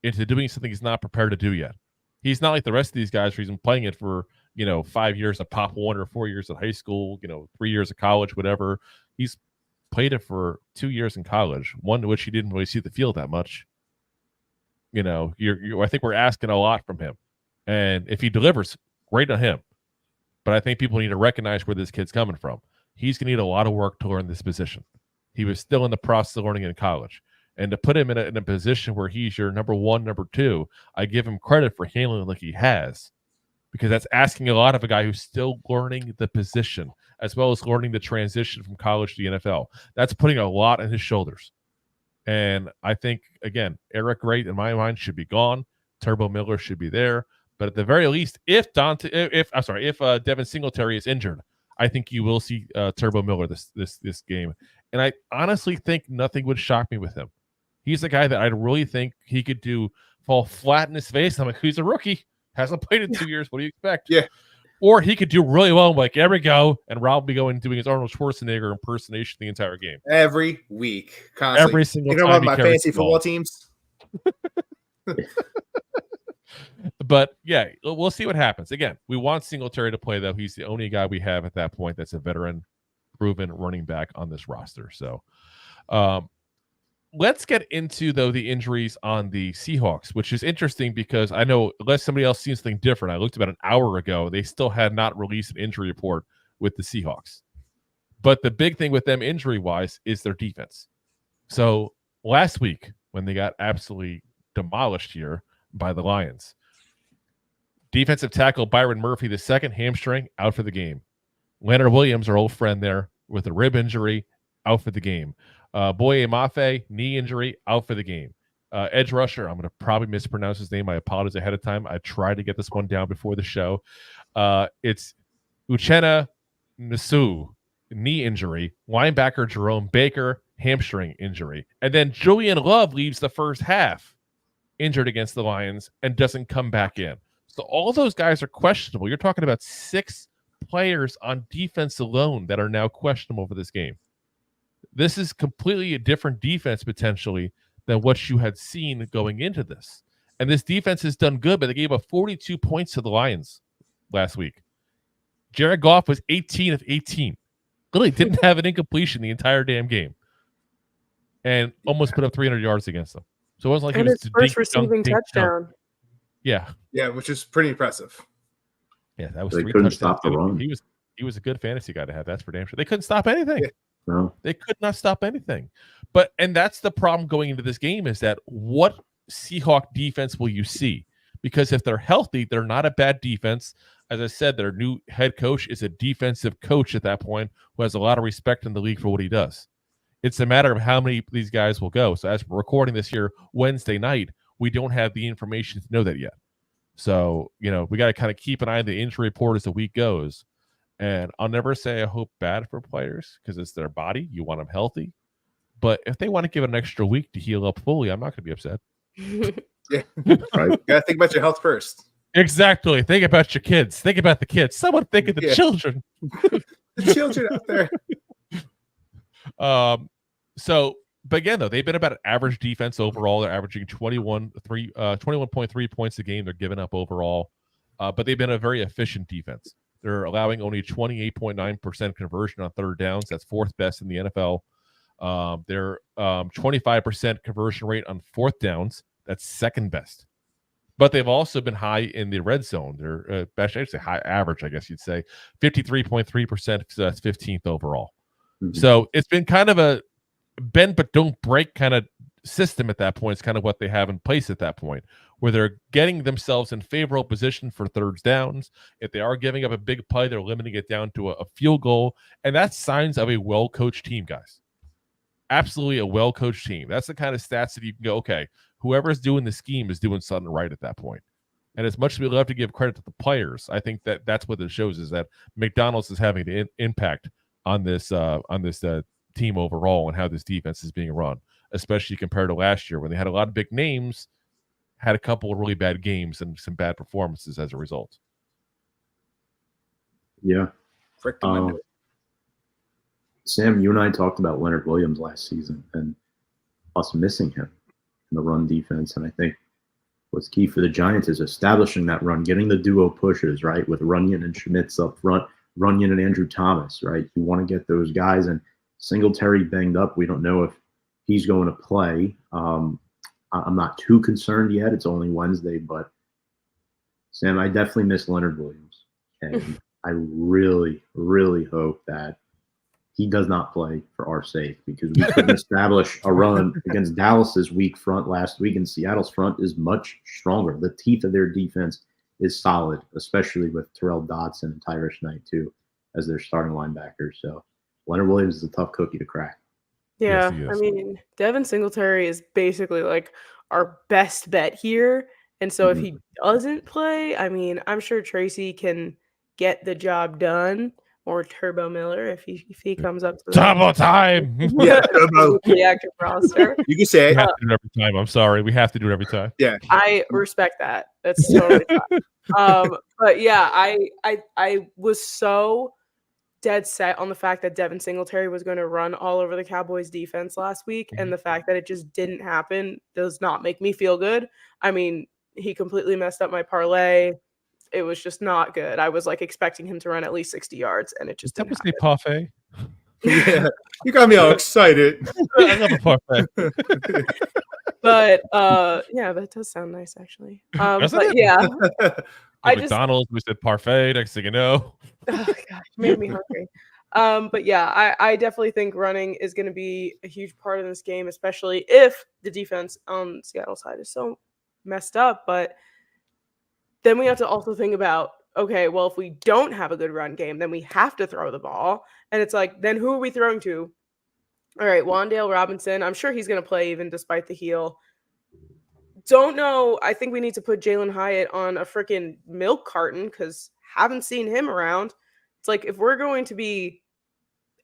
into doing something he's not prepared to do yet. He's not like the rest of these guys where he's been playing it for, 5 years of Pop Warner, 4 years of high school, 3 years of college, whatever. He's played it for 2 years in college, one in which he didn't really see the field that much. I think we're asking a lot from him. And if he delivers, great on him. But I think people need to recognize where this kid's coming from. He's going to need a lot of work to learn this position. He was still in the process of learning in college. And to put him in a position where he's your number one, number two, I give him credit for handling it like he has, because that's asking a lot of a guy who's still learning the position as well as learning the transition from college to the NFL. That's putting a lot on his shoulders. And I think, again, Eric Gray, in my mind, should be gone. Turbo Miller should be there. But at the very least, if Devin Singletary is injured, I think you will see Turbo Miller this game. And I honestly think nothing would shock me with him. He's the guy that I really think he could fall flat in his face. I'm like, he's a rookie, hasn't played in 2 years. What do you expect? Yeah. Or he could do really well. I'm like, there we go. And Rob will be going doing his Arnold Schwarzenegger impersonation the entire game. Every week. Constantly. Every single time. You know about my fantasy football teams? But yeah, we'll see what happens. Again, we want Singletary to play, though. He's the only guy we have at that point that's a veteran, proven running back on this roster. So let's get into, though, the injuries on the Seahawks, which is interesting because I know, unless somebody else sees something different, I looked about an hour ago, they still had not released an injury report with the Seahawks. But the big thing with them injury-wise is their defense. So last week, when they got absolutely demolished here by the Lions, defensive tackle Byron Murphy, the second hamstring, out for the game. Leonard Williams, our old friend there, with a rib injury, out for the game. Boye Mafe, knee injury, out for the game. Edge rusher, I'm going to probably mispronounce his name. I apologize ahead of time. I tried to get this one down before the show. It's Uchenna Nsu, knee injury. Linebacker Jerome Baker, hamstring injury. And then Julian Love leaves the first half injured against the Lions and doesn't come back in. So all those guys are questionable. You're talking about 6 players on defense alone that are now questionable for this game. This is completely a different defense potentially than what you had seen going into this. And this defense has done good, but they gave up 42 points to the Lions last week. Jared Goff was 18 of 18. Really didn't have an incompletion the entire damn game. And almost put up 300 yards against them. So it wasn't like and he was his first receiving touchdown. Yeah. Yeah, which is pretty impressive. Yeah, that was they 3 couldn't touchdowns. stop the run. He was a good fantasy guy to have. That's for damn sure. They couldn't stop anything. Yeah. No. They could not stop anything. And that's the problem going into this game, is that what Seahawk defense will you see? Because if they're healthy, they're not a bad defense. As I said, their new head coach is a defensive coach at that point who has a lot of respect in the league for what he does. It's a matter of how many of these guys will go. So as we're recording this here Wednesday night, we don't have the information to know that yet. So, we got to kind of keep an eye on the injury report as the week goes. And I'll never say I hope bad for players because it's their body. You want them healthy. But if they want to give it an extra week to heal up fully, I'm not going to be upset. Yeah. Right. You got to think about your health first. Exactly. Think about your kids. Think about the kids. Someone think of the children. The children out there. But again, though, they've been about an average defense overall. They're averaging 21.3 points a game. They're giving up overall. But they've been a very efficient defense. They're allowing only 28.9% conversion on third downs. That's 4th best in the NFL. They're 25% conversion rate on 4th downs. That's 2nd best. But they've also been high in the red zone. They're actually high average, I guess you'd say. 53.3%. So that's 15th overall. Mm-hmm. So it's been kind of a bend but don't break kind of system at that point. It's kind of what they have in place at that point, where they're getting themselves in favorable position for third downs. If they are giving up a big play, they're limiting it down to a field goal. And that's signs of a well-coached team, guys. Absolutely a well-coached team. That's the kind of stats that you can go, okay, whoever's doing the scheme is doing something right at that point. And as much as we love to give credit to the players, I think that's what it shows, is that McDonald's is having an impact on this team overall and how this defense is being run, especially compared to last year when they had a lot of big names, had a couple of really bad games and some bad performances as a result. Yeah. Sam, you and I talked about Leonard Williams last season and us missing him in the run defense. And I think what's key for the Giants is establishing that run, getting the duo pushes, right, with Runyon and Schmitz up front, Runyon and Andrew Thomas, right? You want to get those guys. And Singletary banged up. We don't know if he's going to play. I'm not too concerned yet. It's only Wednesday, but Sam, I definitely miss Leonard Williams. And I really, really hope that he does not play for our sake because we couldn't establish a run against Dallas's weak front last week, and Seattle's front is much stronger. The teeth of their defense is solid, especially with Terrell Dodson and Tyrus Knight too as their starting linebackers. So Leonard Williams is a tough cookie to crack. Yeah, Yes, he I is. mean, Devin Singletary is basically like our best bet here. And so if he doesn't play, I mean, I'm sure Tracy can get the job done, or Turbo Miller if he comes up to Turbo time. Yeah, Turbo. the active roster. You can say We it. have to do it every time. I'm sorry. We have to do it every time. Yeah. I respect that. That's totally fine. But yeah, I was so dead set on the fact that Devin Singletary was going to run all over the Cowboys defense last week, and the fact that it just didn't happen does not make me feel good. I mean, he completely messed up my parlay. It was just not good. I was like expecting him to run at least 60 yards, and it just That didn't was the parfait. Yeah. You got me all excited. I love a parfait. But yeah, that does sound nice actually. Doesn't But it? yeah, At McDonald's, we said parfait. Next thing you know, oh gosh, made me hungry. But yeah, I definitely think running is going to be a huge part of this game, especially if the defense on Seattle side is so messed up. But then we have to also think about, okay, well, if we don't have a good run game, then we have to throw the ball. And it's like, then who are we throwing to? All right, DaleRobinson. I'm sure he's going to play even despite the heel. Don't know. I think we need to put Jalen Hyatt on a freaking milk carton because haven't seen him around. It's like if we're going to be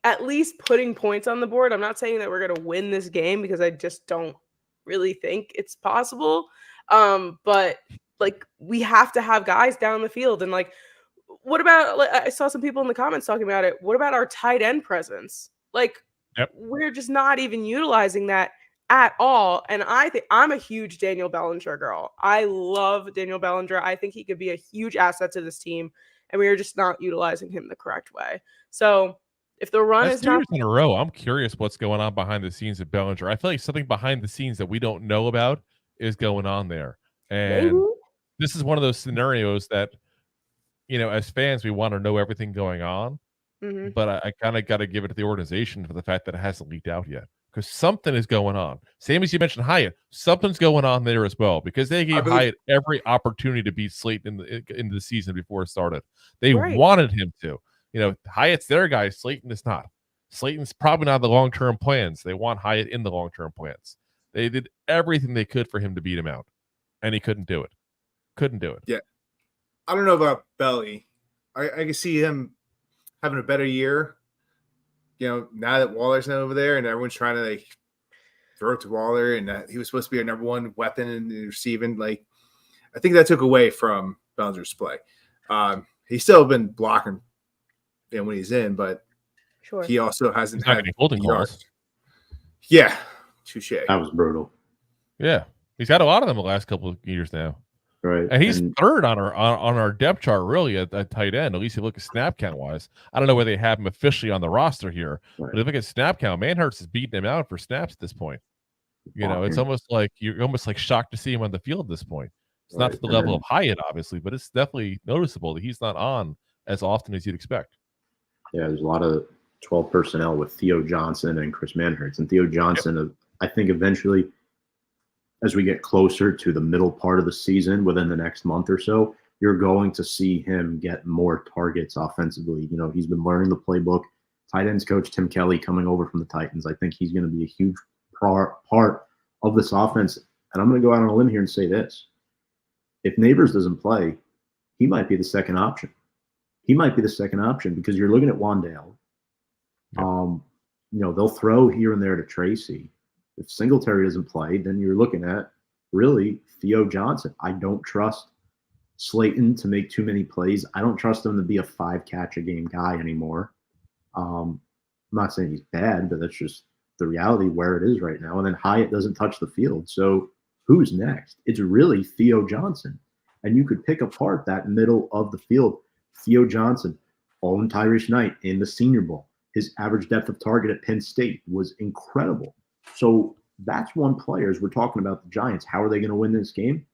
at least putting points on the board, I'm not saying that we're going to win this game because I just don't really think it's possible. But like we have to have guys down the field. And like, what about, like, I saw some people in the comments talking about it. What about our tight end presence? Like, we're just not even utilizing that at all. And I think I'm a huge Daniel Bellinger girl. I love Daniel Bellinger. I think he could be a huge asset to this team, and we are just not utilizing him the correct way. So if the run is 2 years in a row, I'm curious what's going on behind the scenes at Bellinger. I feel like something behind the scenes that we don't know about is going on there. And maybe this is one of those scenarios that, you know, as fans, we want to know everything going on. But I kind of got to give it to the organization for the fact that it hasn't leaked out yet, because something is going on. Same as you mentioned Hyatt, something's going on there as well, because they gave Hyatt every opportunity to beat Slayton into the season before it started. They wanted him to. You know, Hyatt's their guy. Slayton is not. Slayton's probably not the long-term plans. They want Hyatt in the long-term plans. They did everything they could for him to beat him out, and he couldn't do it. Couldn't do it. Yeah. I don't know about Belly. I can see him having a better year, you know, now that Waller's not over there and everyone's trying to like throw it to Waller, and he was supposed to be our number one weapon in the receiving. Like, I think that took away from Bellinger's play. He's still been blocking, you know, when he's in, but he also hasn't had any holding calls. Yeah, touche. That was brutal. Yeah, he's had a lot of them the last couple of years now. Right, and he's third on our depth chart, really, at tight end. At least you look at snap count wise. I don't know whether they have him officially on the roster here, but if you look at snap count, Manhurst is beating him out for snaps at this point. You know, it's almost like you're almost like shocked to see him on the field at this point. It's not to the level of Hyatt, obviously, but it's definitely noticeable that he's not on as often as you'd expect. Yeah, there's a lot of 12 personnel with Theo Johnson and Chris Manhurst. And Theo Johnson, I think eventually, as we get closer to the middle part of the season, within the next month or so, you're going to see him get more targets offensively. You know, he's been learning the playbook. Tight ends coach Tim Kelly coming over from the Titans. I think he's going to be a huge part of this offense. And I'm going to go out on a limb here and say this. If Neighbors doesn't play, he might be the second option. He might be the second option because you're looking at Wandale. You know, they'll throw here and there to Tracy. If Singletary doesn't play, then you're looking at really Theo Johnson. I don't trust Slayton to make too many plays. I don't trust him to be a 5-catch-a-game guy anymore. I'm not saying he's bad, but that's just the reality where it is right now. And then Hyatt doesn't touch the field. So who's next? It's really Theo Johnson. And you could pick apart that middle of the field. Theo Johnson, all in Tyrese Knight in the Senior Bowl. His average depth of target at Penn State was incredible. So that's one player. As we're talking about the Giants, how are they going to win this game?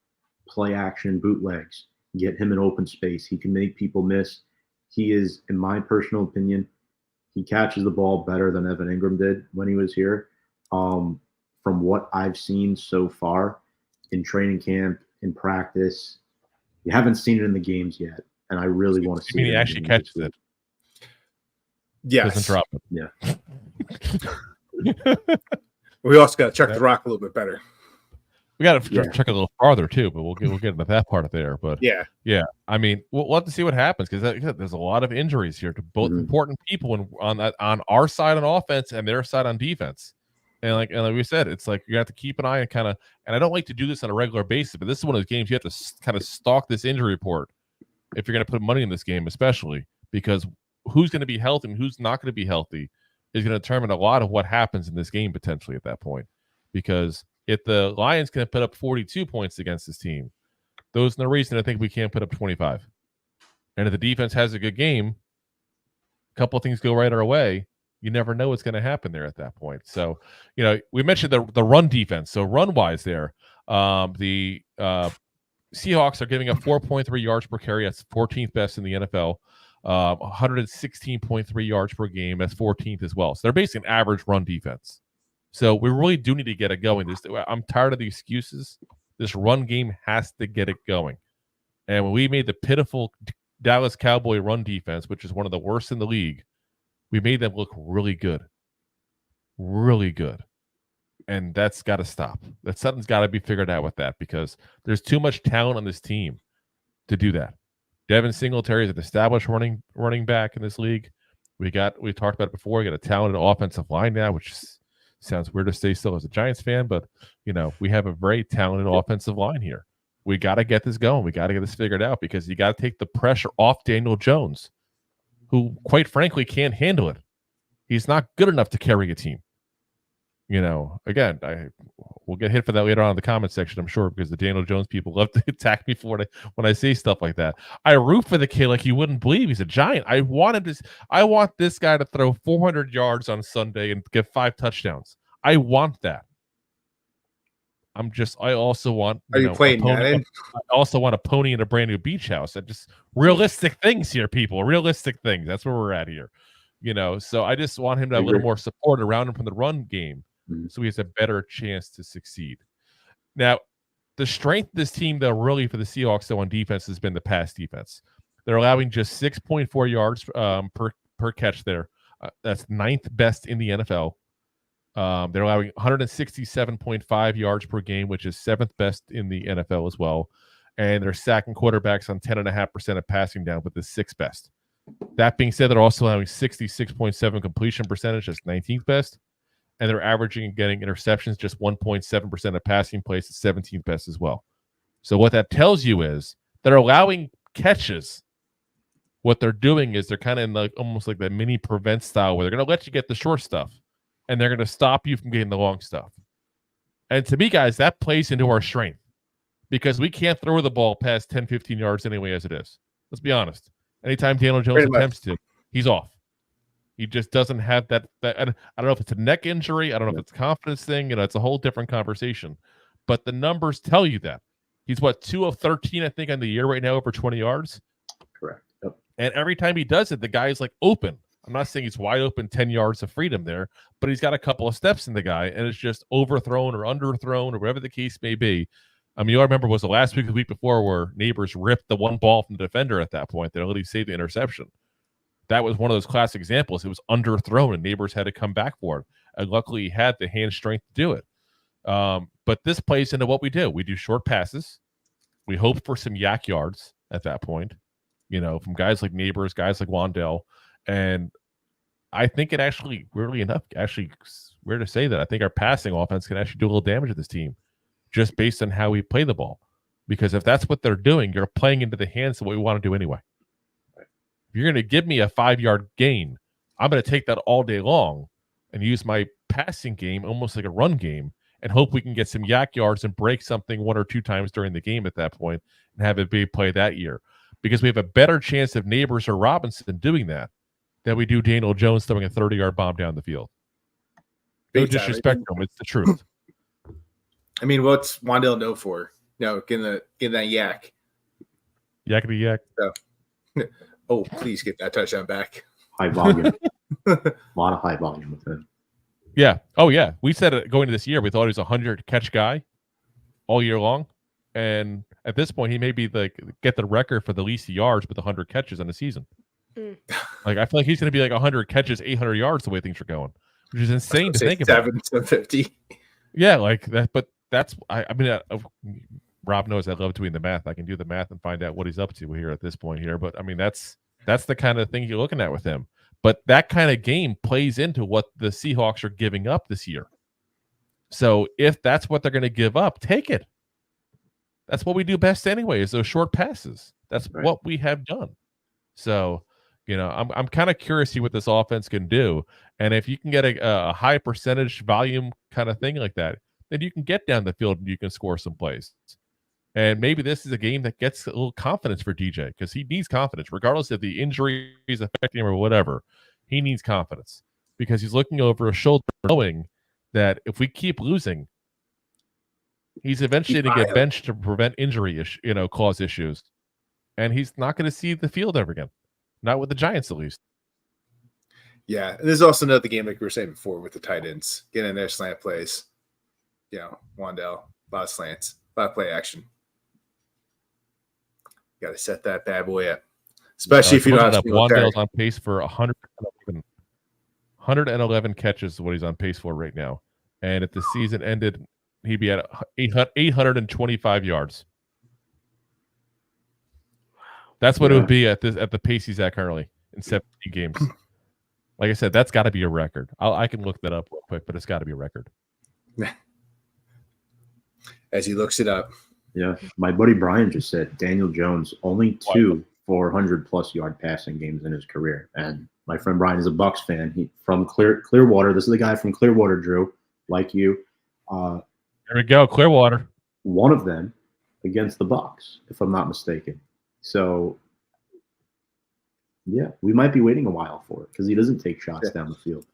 Play action, bootlegs, get him in open space. He can make people miss. He is, in my personal opinion, He catches the ball better than Evan Ingram did when he was here. From what I've seen so far in training camp, in practice, you haven't seen it in the games yet, and I really want to see it. He actually catches it. Yes. Doesn't drop it. Yeah. We also got to check the rock a little bit better. We got to check a little farther too, but we'll get into that part of there. But yeah. I mean, we'll have to see what happens because there's a lot of injuries here to both important people on our side on offense and their side on defense. And like we said, it's like you have to keep an eye on kind of. And I don't like to do this on a regular basis, but this is one of those games you have to kind of stalk this injury report if you're going to put money in this game, especially because who's going to be healthy and who's not going to be healthy is going to determine a lot of what happens in this game potentially at that point. Because if the Lions can put up 42 points against this team, there's no reason I think we can't put up 25. And if the defense has a good game, a couple of things go right our way, you never know what's going to happen there at that point. So, we mentioned the run defense. So run-wise there, the Seahawks are giving up 4.3 yards per carry. That's 14th best in the NFL. 116.3 yards per game. That's 14th as well. So they're basically an average run defense. So we really do need to get it going. I'm tired of the excuses. This run game has to get it going. And when we made the pitiful Dallas Cowboy run defense, which is one of the worst in the league, we made them look really good. Really good. And that's got to stop. Something's got to be figured out with that because there's too much talent on this team to do that. Devin Singletary is an established running back in this league. We talked about it before. We got a talented offensive line now, which sounds weird to say still as a Giants fan, but we have a very talented offensive line here. We got to get this going. We got to get this figured out because you got to take the pressure off Daniel Jones, who quite frankly can't handle it. He's not good enough to carry a team. Again, we'll get hit for that later on in the comment section, I'm sure, because the Daniel Jones people love to attack me for it when I say stuff like that. I root for the kid like you wouldn't believe. He's a giant. I want this guy to throw 400 yards on Sunday and get 5 touchdowns. I want that. I also want. Are you playing Madden? I also want a pony in a brand new beach house. Just realistic things here, people. Realistic things. That's where we're at here. So I just want him to have a little more support around him from the run game. So he has a better chance to succeed. Now, the strength of this team, though, really for the Seahawks, though, on defense has been the pass defense. They're allowing just 6.4 yards per catch there. That's 9th best in the NFL. They're allowing 167.5 yards per game, which is 7th best in the NFL as well. And they're sacking quarterbacks on 10.5% of passing down, with the 6th best. That being said, they're also allowing 66.7 completion percentage, that's 19th best. And they're averaging and getting interceptions just 1.7% of passing plays, 17th best as well. So what that tells you is they're allowing catches. What they're doing is they're kind of in almost like the mini prevent style where they're going to let you get the short stuff and they're going to stop you from getting the long stuff. And to me, guys, that plays into our strength because we can't throw the ball past 10, 15 yards anyway as it is. Let's be honest. Anytime Daniel Jones attempts to, he's off. He just doesn't have that. I don't know if it's a neck injury. I don't know if it's a confidence thing. It's a whole different conversation. But the numbers tell you that. He's 2 of 13, I think, on the year right now, over 20 yards. Correct. Yep. And every time he does it, the guy's like open. I'm not saying he's wide open, 10 yards of freedom there, but he's got a couple of steps in the guy, and it's just overthrown or underthrown or whatever the case may be. I mean, you all remember was the last week or the week before where Neighbors ripped the one ball from the defender at that point. They literally saved the interception. That was one of those classic examples. It was underthrown, and Neighbors had to come back for it. And luckily, he had the hand strength to do it. But this plays into what we do. We do short passes. We hope for some yak yards at that point, from guys like Neighbors, guys like Wandell. And I think it actually, weirdly enough, weird to say that, I think our passing offense can actually do a little damage to this team just based on how we play the ball. Because if that's what they're doing, you're playing into the hands of what we want to do anyway. If you're going to give me a 5-yard gain, I'm going to take that all day long and use my passing game almost like a run game and hope we can get some yak yards and break something 1 or 2 times during the game at that point and have a big play that year. Because we have a better chance of Neighbors or Robinson doing that than we do Daniel Jones throwing a 30-yard bomb down the field. No disrespect to him, it's the truth. I mean, what's Wandell know for? Getting that yak. Yakety yak. So, oh, please get that touchdown back. High volume. A lot of high volume with him. Yeah. Oh, yeah. We said it going into this year, we thought he was a 100-catch guy all year long. And at this point, he may be get the record for the least yards with 100 catches in the season. Like, I feel like he's going to be like 100 catches, 800 yards the way things are going, which is insane to think about. 7 to 50. Yeah, like that. But that's, I mean, Rob knows I love doing the math. I can do the math and find out what he's up to here at this point here. But I mean, that's the kind of thing you're looking at with him. But that kind of game plays into what the Seahawks are giving up this year. So if that's what they're going to give up, take it. That's what we do best anyway, is those short passes. That's right. What we have done. So, I'm kind of curious to see what this offense can do. And if you can get a high percentage volume kind of thing like that, then you can get down the field and you can score some plays. And maybe this is a game that gets a little confidence for DJ, because he needs confidence, regardless if the injury is affecting him or whatever. He needs confidence because he's looking over his shoulder, knowing that if we keep losing, he's eventually going to get benched to prevent injury, cause issues, and he's not going to see the field ever again. Not with the Giants, at least. Yeah, and there's also another game like we were saying before with the tight ends, getting in their slant plays. Wandell, a lot of slants, a lot of play action. Got to set that bad boy up, especially if you don't have Wandell's on pace for 111 catches is what he's on pace for right now. And if the season ended, he'd be at 825 yards. That's what it would be at the pace he's at currently in 17 games. Like I said, that's got to be a record. I can look that up real quick, but it's got to be a record. As he looks it up. Yeah, my buddy Brian just said Daniel Jones only 2 400-plus yard passing games in his career, and my friend Brian is a Bucs fan. He from Clearwater. This is the guy from Clearwater, Drew, like you. There we go, Clearwater. One of them against the Bucs, if I'm not mistaken. So, yeah, we might be waiting a while for it because he doesn't take shots down the field,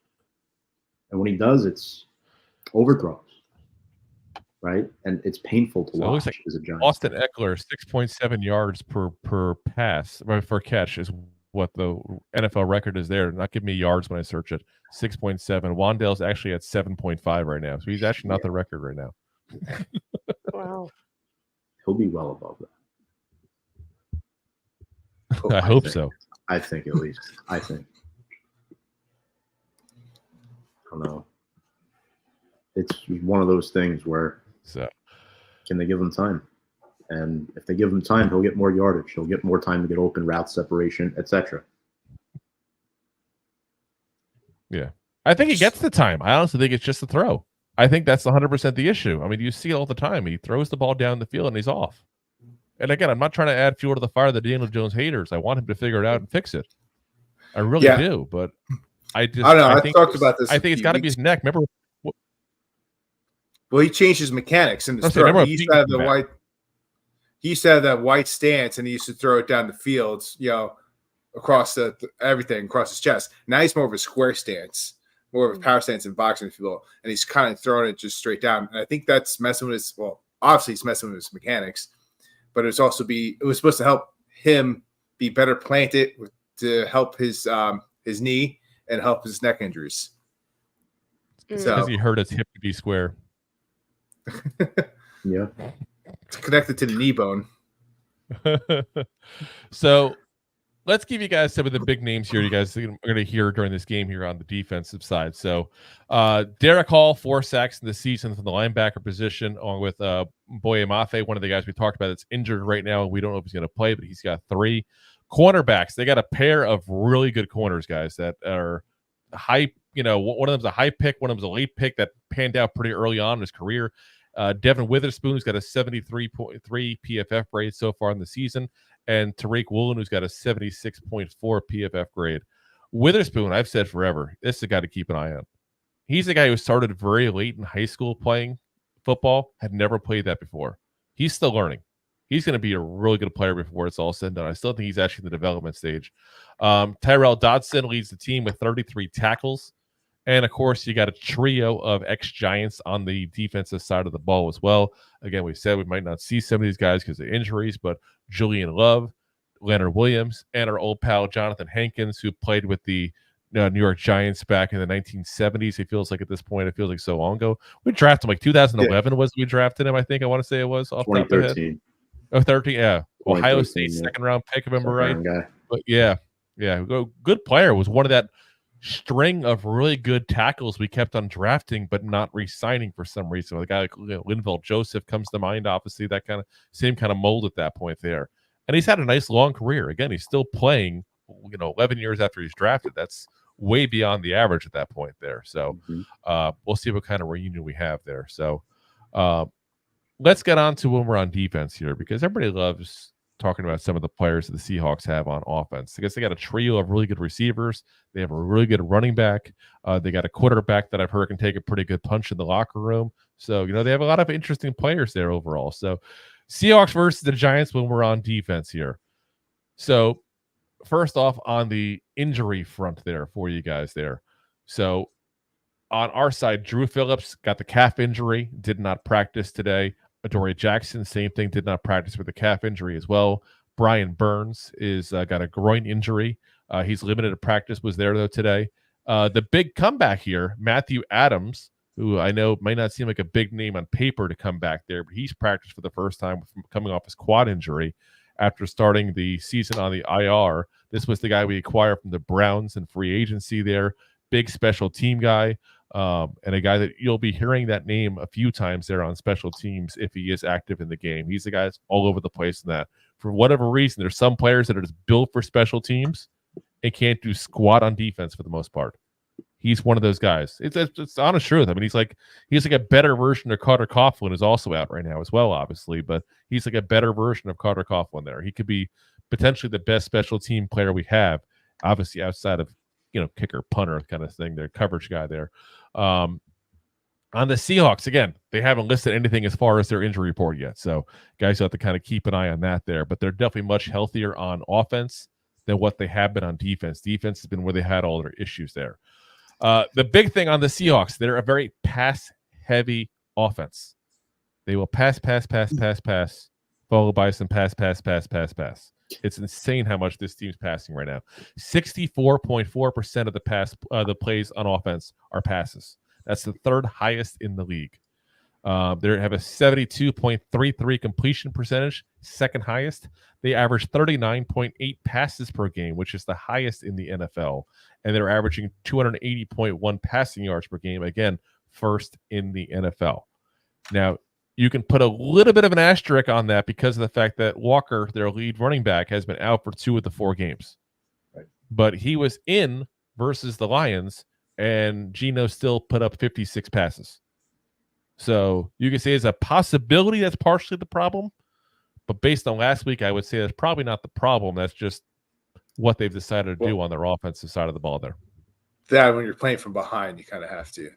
and when he does, it's overthrows. Right, and it's painful to watch as a Giant. Austin Eckler, 6.7 yards per pass, or per catch, is what the NFL record is there. Not giving me yards when I search it. 6.7. Wandell's actually at 7.5 right now, so he's actually not the record right now. Wow. He'll be well above that. I hope so. I think at least. I don't know. It's one of those things where. So, can they give him time? And if they give him time, he'll get more yardage. He'll get more time to get open, route separation, etc. Yeah. I think he gets the time. I honestly think it's just a throw. I think that's 100% the issue. I mean, you see it all the time. He throws the ball down the field and he's off. And again, I'm not trying to add fuel to the fire of the Daniel Jones haters. I want him to figure it out and fix it. I really do. But I don't know. I talked about this. I think it's got to be his neck. Remember? Well, he changed his mechanics in the throw. He used to have that white stance, and he used to throw it down the field, across everything, across his chest. Now he's more of a square stance, more of a power stance in boxing, if you will, and he's kind of throwing it just straight down. And I think that's messing with his. Well, obviously, it's messing with his mechanics, but it was supposed to help him be better planted to help his knee and help his neck injuries. Because he hurt his hip to be square. Yeah, it's connected to the knee bone. So let's give you guys some of the big names here you guys are going to hear during this game here on the defensive side. So Derek Hall, 4 sacks in the season from the linebacker position, along with Boye Mafe, one of the guys we talked about that's injured right now. We don't know if he's going to play, but he's got 3 cornerbacks. They got a pair of really good corners, guys, that are high. One of them's a high pick, one of them's a late pick that panned out pretty early on in his career. Devin Witherspoon, who's got a 73.3 PFF grade so far in the season, and Tariq Woolen, who's got a 76.4 PFF grade. Witherspoon, I've said forever, this is a guy to keep an eye on. He's a guy who started very late in high school playing football, had never played that before. He's still learning. He's going to be a really good player before it's all said and done. I still think he's actually in the development stage. Tyrell Dodson leads the team with 33 tackles. And, of course, you got a trio of ex-Giants on the defensive side of the ball as well. Again, we said we might not see some of these guys because of injuries, but Julian Love, Leonard Williams, and our old pal Jonathan Hankins, who played with the New York Giants back in the 1970s. It feels like at this point, it feels like so long ago. We drafted him like 2011 was we drafted him. I think I want to say it was off the top of my head. 13, yeah. Ohio State second round pick, if I remember right. But yeah, good player. Was one of that string of really good tackles we kept on drafting, but not re-signing for some reason. The guy like Linval Joseph comes to mind, obviously, that kind of same kind of mold at that point there. And he's had a nice long career. Again, he's still playing, 11 years after he's drafted. That's way beyond the average at that point there. So we'll see what kind of reunion we have there. So let's get on to when we're on defense here, because everybody loves talking about some of the players that the Seahawks have on offense. I guess they got a trio of really good receivers. They have a really good running back. They got a quarterback that I've heard can take a pretty good punch in the locker room. So, they have a lot of interesting players there overall. So Seahawks versus the Giants when we're on defense here. So first off, on the injury front there for you guys there. So on our side, Drew Phillips got the calf injury, did not practice today. Adoree Jackson, same thing, did not practice with a calf injury as well. Brian Burns is got a groin injury. He's limited to practice, was there though today. The big comeback here, Matthew Adams, who I know might not seem like a big name on paper to come back there, but he's practiced for the first time from coming off his quad injury after starting the season on the IR. This was the guy we acquired from the Browns in free agency there. Big special team guy. And a guy that you'll be hearing that name a few times there on special teams if he is active in the game. He's the guy that's all over the place in that. For whatever reason, there's some players that are just built for special teams and can't do squat on defense for the most part. He's one of those guys. It's honest truth. I mean, he's like a better version of Carter Coughlin, is also out right now as well, obviously, but he's like a better version of Carter Coughlin there. He could be potentially the best special team player we have, obviously outside of, kicker, punter kind of thing, their coverage guy there. On the Seahawks, again, they haven't listed anything as far as their injury report yet. So guys have to kind of keep an eye on that there, but they're definitely much healthier on offense than what they have been on defense. Defense has been where they had all their issues there. The big thing on the Seahawks, they're a very pass-heavy offense. They will pass, followed by some pass. It's insane how much this team's passing right now. 64.4% of the plays on offense are passes. That's the third highest in the league. They have a 72.33 completion percentage, second highest. They average 39.8 passes per game, which is the highest in the NFL. And they're averaging 280.1 passing yards per game, again, first in the NFL. Now, you can put a little bit of an asterisk on that because of the fact that Walker, their lead running back, has been out for 2 of the 4 games. Right. But he was in versus the Lions, and Geno still put up 56 passes. So you can say it's a possibility that's partially the problem. But based on last week, I would say that's probably not the problem. That's just what they've decided to do on their offensive side of the ball there. That when you're playing from behind, you kind of have to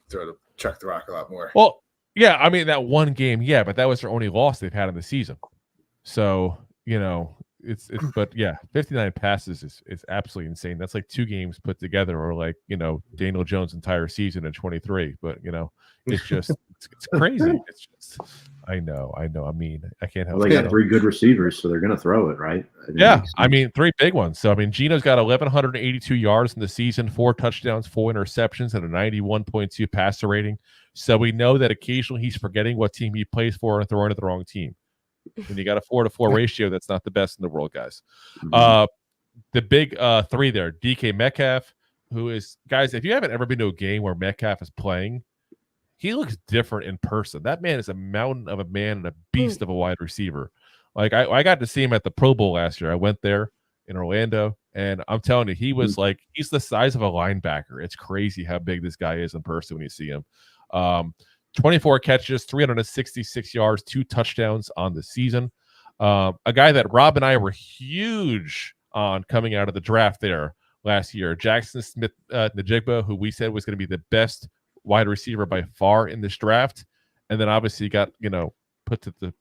chuck the rock a lot more. Well, yeah, I mean, that one game, yeah, but that was their only loss they've had in the season. So, it's but yeah, 59 passes is absolutely insane. That's like 2 games put together, or like, Daniel Jones' entire season in 23. But, it's just, it's crazy. It's just, I know. I mean, I can't help it. They got 3 good receivers, so they're going to throw it, right? I mean, 3 big ones. So, I mean, Geno's got 1,182 yards in the season, 4 touchdowns, 4 interceptions, and a 91.2 passer rating. So we know that occasionally he's forgetting what team he plays for and throwing to the wrong team. When you got a 4-to-4 ratio, that's not the best in the world, guys. The big 3 there, DK Metcalf, who is, guys, if you haven't ever been to a game where Metcalf is playing, he looks different in person. That man is a mountain of a man and a beast of a wide receiver. Like, I got to see him at the Pro Bowl last year. I went there in Orlando, and I'm telling you, he was like, he's the size of a linebacker. It's crazy how big this guy is in person when you see him. 24 catches, 366 yards, 2 touchdowns on the season. A guy that Rob and I were huge on coming out of the draft there last year, Jackson Smith-Njigba, who we said was going to be the best wide receiver by far in this draft, and then obviously got put in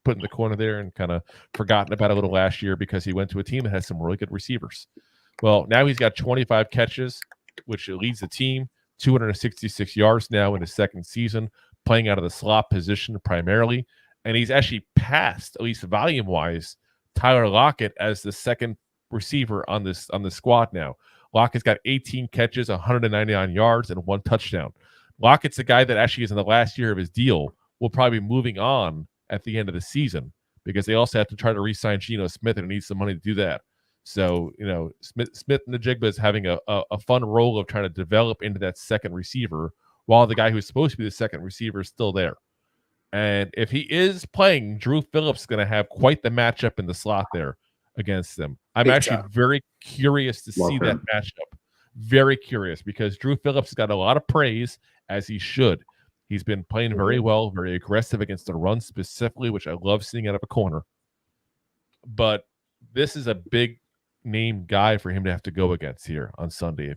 the corner there and kind of forgotten about a little last year because he went to a team that has some really good receivers. Well, now he's got 25 catches, which leads the team. 266 yards now in his second season, playing out of the slot position primarily. And he's actually passed, at least volume-wise, Tyler Lockett as the second receiver on this squad now. Lockett's got 18 catches, 199 yards, and 1 touchdown. Lockett's the guy that actually is in the last year of his deal, will probably be moving on at the end of the season because they also have to try to re-sign Geno Smith and needs some money to do that. So, Smith and Najigba is having a fun role of trying to develop into that second receiver while the guy who's supposed to be the second receiver is still there. And if he is playing, Drew Phillips is going to have quite the matchup in the slot there against them. I'm actually very curious to see that matchup. Very curious because Drew Phillips has got a lot of praise, as he should. He's been playing very well, very aggressive against the run specifically, which I love seeing out of a corner. But this is a big name guy for him to have to go against here on Sunday.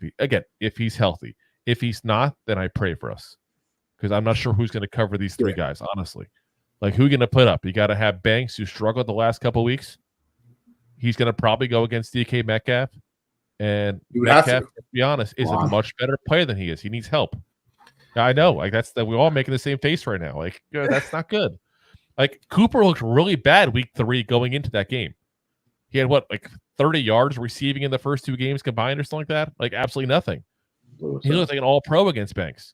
If he's healthy. If he's not, then I pray for us. Because I'm not sure who's going to cover these 3 guys, honestly. Like, who are you going to put up? You got to have Banks, who struggled the last couple of weeks. He's going to probably go against DK Metcalf. And Metcalf, to be honest, is a much better player than he is. He needs help. I know. Like, we're all making the same face right now. Like, that's not good. Like, Cooper looked really bad week 3 going into that game. He had 30 yards receiving in the first 2 games combined or something like that? Like, absolutely nothing. He looked like an all-pro against Banks.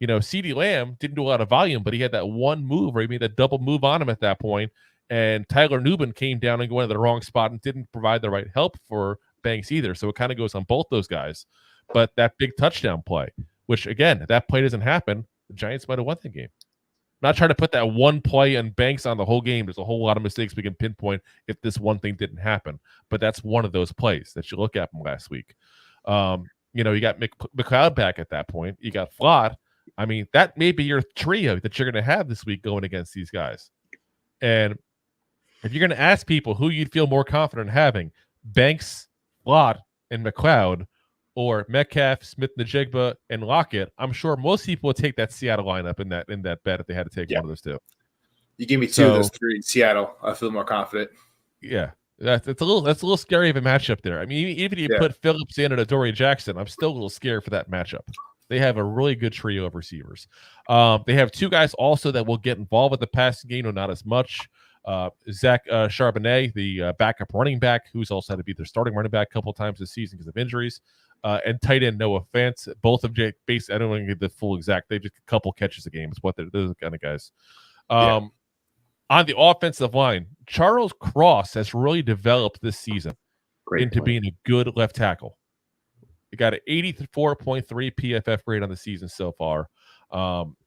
CeeDee Lamb didn't do a lot of volume, but he had that one move where he made that double move on him at that point, and Tyler Nubin came down and went to the wrong spot and didn't provide the right help for Banks either. So it kind of goes on both those guys. But that big touchdown play, which, again, if that play doesn't happen, the Giants might have won the game. I'm not trying to put that one play and Banks on the whole game. There's a whole lot of mistakes we can pinpoint if this one thing didn't happen. But that's one of those plays that you look at from last week. You got McLeod back at that point. You got Flott. I mean, that may be your trio that you're going to have this week going against these guys. And if you're going to ask people who you'd feel more confident in having, Banks, Flott, and McLeod, or Metcalf, Smith-Njigba, and Lockett, I'm sure most people would take that Seattle lineup in that bet if they had to take one of those 2. You give me 2 of those 3 in Seattle, I feel more confident. Yeah. That's a little scary of a matchup there. I mean, even if you put Phillips in and Adoree Jackson, I'm still a little scared for that matchup. They have a really good trio of receivers. They have 2 guys also that will get involved with the passing game, or not as much. Zach Charbonnet, the backup running back, who's also had to be their starting running back a couple times this season because of injuries. And tight end Noah Fant. Both of I don't want to get the full exact. They just a couple catches a game. It's what they're the kind of guys. On the offensive line, Charles Cross has really developed this season into being a good left tackle. He got an 84.3 PFF grade on the season so far.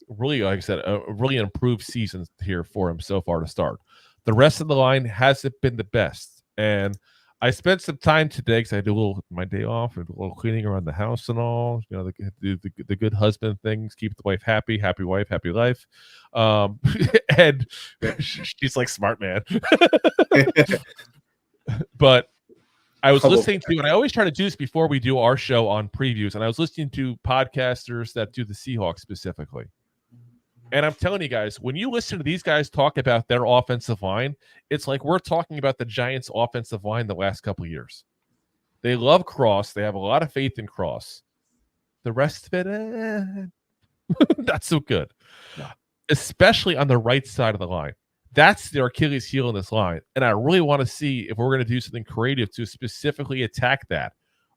Really, like I said, a really improved season here for him so far to start. The rest of the line hasn't been the best. And I spent some time today because I do my day off and a little cleaning around the house and all. The good husband things, keep the wife, happy wife, happy life. And she's like, smart man. But I was listening to, and I always try to do this before we do our show on previews, and I was listening to podcasters that do the Seahawks specifically. And I'm telling you guys, when you listen to these guys talk about their offensive line, it's like we're talking about the Giants' offensive line the last couple of years. They love Cross. They have a lot of faith in Cross. The rest of it, not so good. No. Especially on the right side of the line. That's the Achilles heel in this line. And I really want to see if we're going to do something creative to specifically attack that.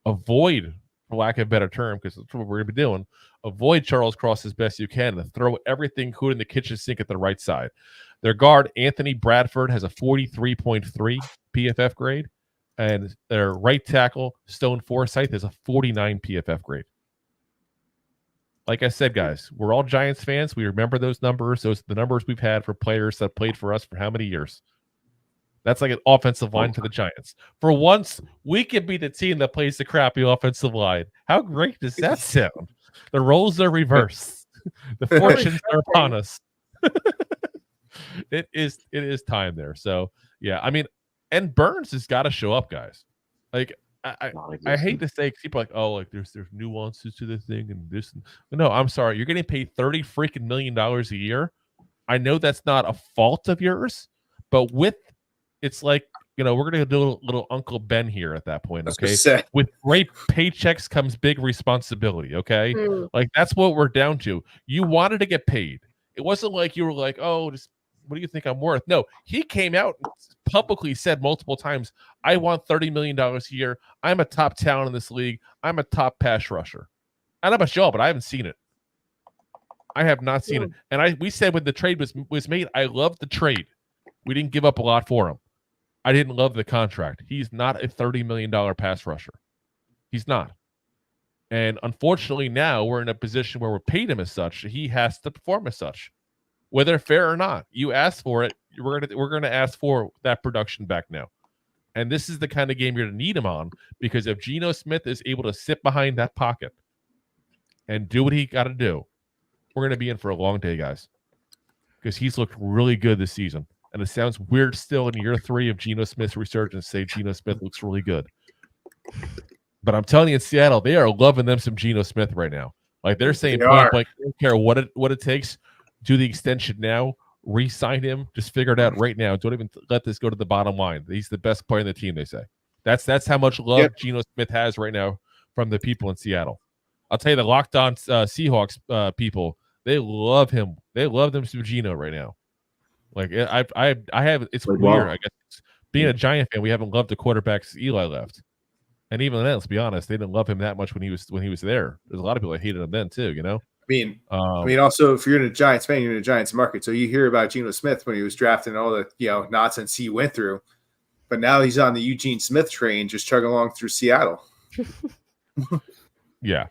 Avoid, for lack of a better term, because that's what we're going to be doing, avoid Charles Cross as best you can and throw everything including the kitchen sink at the right side. Their guard, Anthony Bradford, has a 43.3 PFF grade. And their right tackle, Stone Forsythe, has a 49 PFF grade. Like I said, guys, we're all Giants fans. We remember those numbers. Those are the numbers we've had for players that played for us for how many years? That's like an offensive line for the Giants. For once, we can be the team that plays the crappy offensive line. How great does that sound? The roles are reversed. The fortunes are upon us. It is time there. So, yeah, I mean, and Burns has got to show up, guys. Like, I hate to say, people are like, oh, like there's nuances to this thing and this. No, I'm sorry. You're getting paid $30 million a year. I know that's not a fault of yours, but it's like, we're going to do a little Uncle Ben here at that point. Okay. With great paychecks comes big responsibility. Okay. Like that's what we're down to. You wanted to get paid. It wasn't like you were like, oh, just What do you think I'm worth? No, he came out and publicly said multiple times, I want $30 million a year. I'm a top talent in this league. I'm a top pass rusher. I don't know about y'all, but I haven't seen it. I have not seen it. And we said when the trade was made, I loved the trade. We didn't give up a lot for him. I didn't love the contract. He's not a $30 million pass rusher. He's not. And unfortunately, now we're in a position where we're paid him as such. He has to perform as such, whether fair or not. You asked for it. We're gonna ask for that production back now. And this is the kind of game you're gonna need him on, because if Geno Smith is able to sit behind that pocket and do what he got to do, we're gonna be in for a long day, guys. Because he's looked really good this season, and it sounds weird still in year 3 of Geno Smith's resurgence to say Geno Smith looks really good. But I'm telling you, in Seattle, they are loving them some Geno Smith right now. Like they're saying, point blank, I don't care what it takes. Do the extension now. Re-sign him. Just figure it out right now. Don't even let this go to the bottom line. He's the best player in the team, they say. That's how much love Geno Smith has right now from the people in Seattle. I'll tell you, the Locked On Seahawks people, they love him. They love them some Geno right now. Like I have. It's weird. I guess being a Giant fan, we haven't loved the quarterback since Eli left. And even then, let's be honest, they didn't love him that much when he was there. There's a lot of people that hated him then too, you know. I mean, also if you're in a Giants fan, you're in a Giants market, so you hear about Geno Smith when he was drafted and all the nonsense he went through, but now he's on the Eugene Smith train, just chugging along through Seattle. Yeah.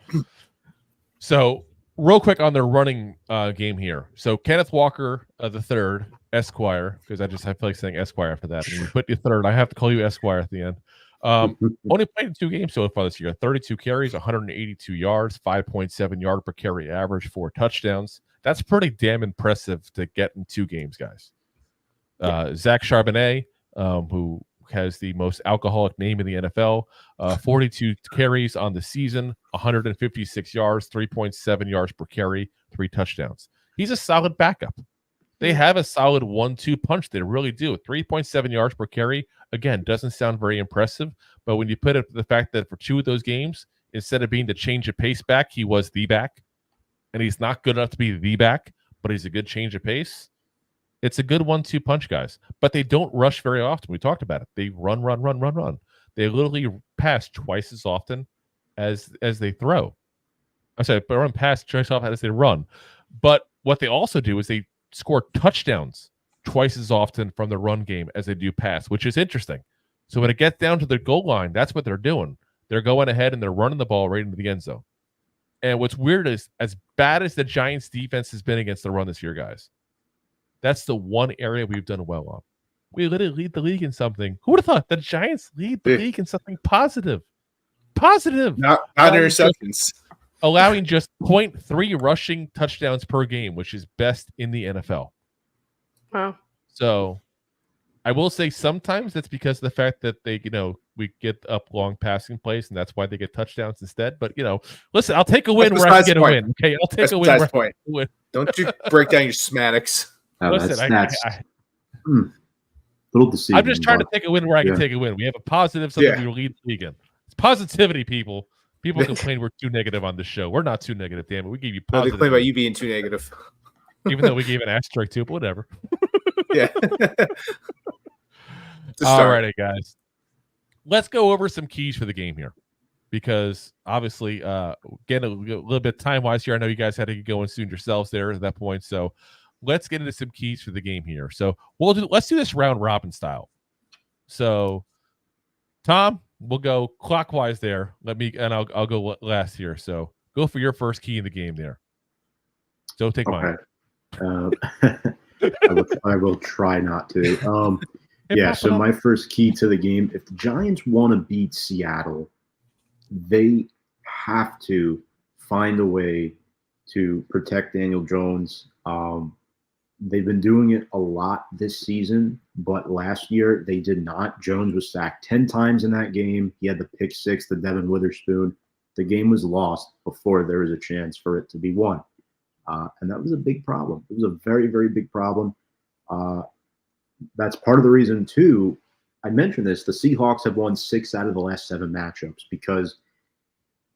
So real quick on their running game here. So Kenneth Walker the third, Esquire, because I feel like saying Esquire after that. When you put your third, I have to call you Esquire at the end. Only played in 2 games so far this year. 32 carries, 182 yards, 5.7 yard per carry average, 4 touchdowns. That's pretty damn impressive to get in 2 games, guys. Zach Charbonnet, who has the most alcoholic name in the NFL, 42 carries on the season, 156 yards, 3.7 yards per carry, 3 touchdowns. He's a solid backup. They have a solid 1-2 punch. They really do. 3.7 yards per carry, again, doesn't sound very impressive, but when you put it the fact that for 2 of those games, instead of being the change of pace back, he was the back, and he's not good enough to be the back, but he's a good change of pace. It's a good 1-2 punch, guys, but they don't rush very often. We talked about it. They run. They literally pass twice as often as they throw. I'm sorry, but run pass twice as often as they run. But what they also do is they score touchdowns twice as often from the run game as they do pass, which is interesting. So when it gets down to the goal line, that's what they're doing. They're going ahead and they're running the ball right into the end zone. And what's weird is, as bad as the Giants defense has been against the run this year, guys, that's the one area we've done well on. We literally lead the league in something. Who would have thought the Giants lead the league in something positive? Positive. Not interceptions. Allowing just 0.3 rushing touchdowns per game, which is best in the NFL. Wow. So I will say sometimes that's because of the fact that they, we get up long passing plays, and that's why they get touchdowns instead. But, listen, I'll take a win where I can get a win. Okay, I'll take a win where I can win. Don't you break down your schematics. Listen, little deceiving. I'm just trying to take a win where I can take a win. We have a positive, something we lead the league in. It's positivity, people. People complain we're too negative on this show. We're not too negative, damn it. We gave you positive. They complain about you being too negative. Even though we gave an asterisk too, but whatever. Yeah. All righty, guys. Let's go over some keys for the game here. Because obviously, getting a little bit time-wise here, I know you guys had to get going soon yourselves there at that point. So let's get into some keys for the game here. So let's do this round robin style. So, Tom, we'll go clockwise there. I'll go last here. So go for your first key in the game there. Don't take mine. I will try not to. So my first key to the game, if the Giants want to beat Seattle, they have to find a way to protect Daniel Jones. They've been doing it a lot this season, but last year they did not. Jones was sacked 10 times in that game. He had the pick 6 to Devin Witherspoon. The game was lost before there was a chance for it to be won. And that was a big problem. It was a very, very big problem. That's part of the reason, too. I mentioned this. The Seahawks have won 6 out of the last 7 matchups because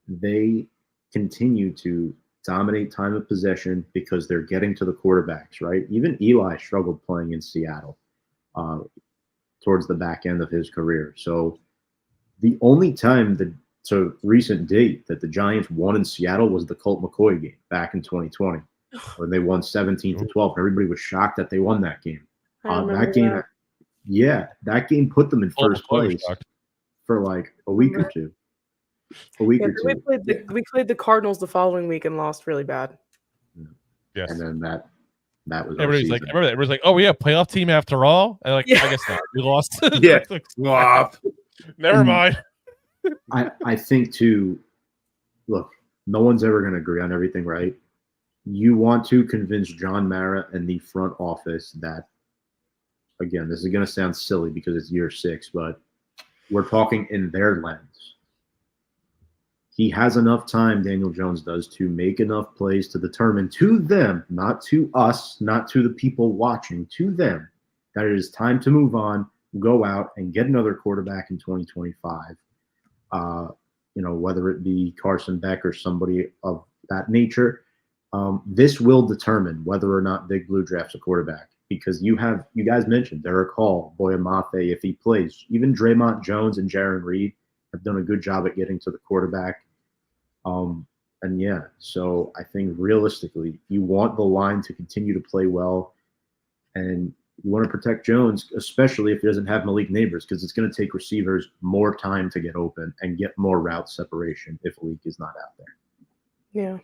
they continue to dominate time of possession because they're getting to the quarterbacks, right? Even Eli struggled playing in Seattle towards the back end of his career. So the only time to recent date that the Giants won in Seattle was the Colt McCoy game back in 2020 when they won 17-12. Everybody was shocked that they won that game. That game, that game put them in first place for like a week or two. We played the Cardinals the following week and lost really bad. Yes. And then that was everybody's like, everybody's like, oh, we have playoff team after all. And like, I guess not. We lost. Yeah. Never mind. I think too, look, no one's ever going to agree on everything, right? You want to convince John Mara and the front office that, again, this is going to sound silly because it's year 6, but we're talking in their lens. He has enough time, Daniel Jones does, to make enough plays to determine to them, not to us, not to the people watching, to them, that it is time to move on, go out and get another quarterback in 2025. Whether it be Carson Beck or somebody of that nature, this will determine whether or not Big Blue drafts a quarterback. Because you guys mentioned Derek Hall, Boye Mafe, if he plays. Even Draymond Jones and Jaron Reed have done a good job at getting to the quarterback. So I think realistically, you want the line to continue to play well, and you want to protect Jones, especially if he doesn't have Malik Neighbors, because it's going to take receivers more time to get open and get more route separation if Malik is not out there. Yeah.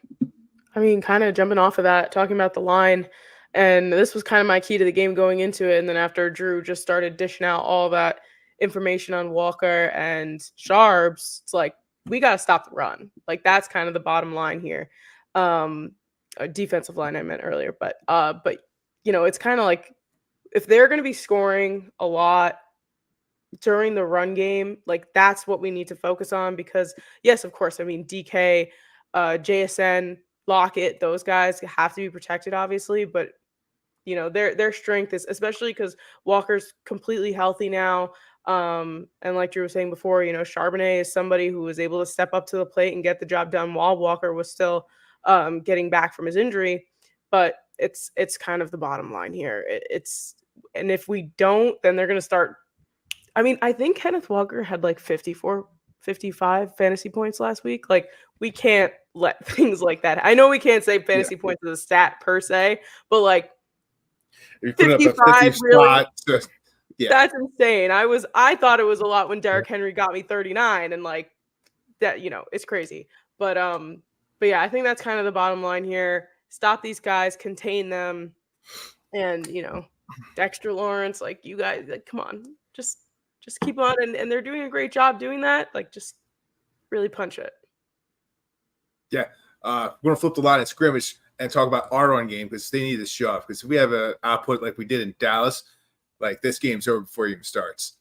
I mean, kind of jumping off of that, talking about the line, and this was kind of my key to the game going into it. And then after Drew just started dishing out all that information on Walker and Sharps, it's like, we got to stop the run. Like, that's kind of the bottom line here. Defensive line I meant earlier, but it's kind of like, if they're going to be scoring a lot during the run game, like, that's what we need to focus on. Because yes, of course, I mean, DK, JSN, Lockett, those guys have to be protected, obviously, but their strength is, especially because Walker's completely healthy now. And like Drew was saying before, Charbonnet is somebody who was able to step up to the plate and get the job done while Walker was still getting back from his injury. But it's kind of the bottom line here. And if we don't, then they're going to start. I mean, I think Kenneth Walker had like 54, 55 fantasy points last week. Like, we can't let things like that. I know we can't say fantasy points as a stat per se, but like, 55 really. Yeah. That's insane. I thought it was a lot when Derrick Henry got me 39, and like that, it's crazy. But yeah, I think that's kind of the bottom line here. Stop these guys, contain them, and Dexter Lawrence, like, you guys, like, come on, just keep on, and they're doing a great job doing that. Like, just really punch it. Yeah, we're gonna flip the line at scrimmage and talk about our run game, because they need to show off. Because if we have an output like we did in Dallas, like, this game's over before it even starts.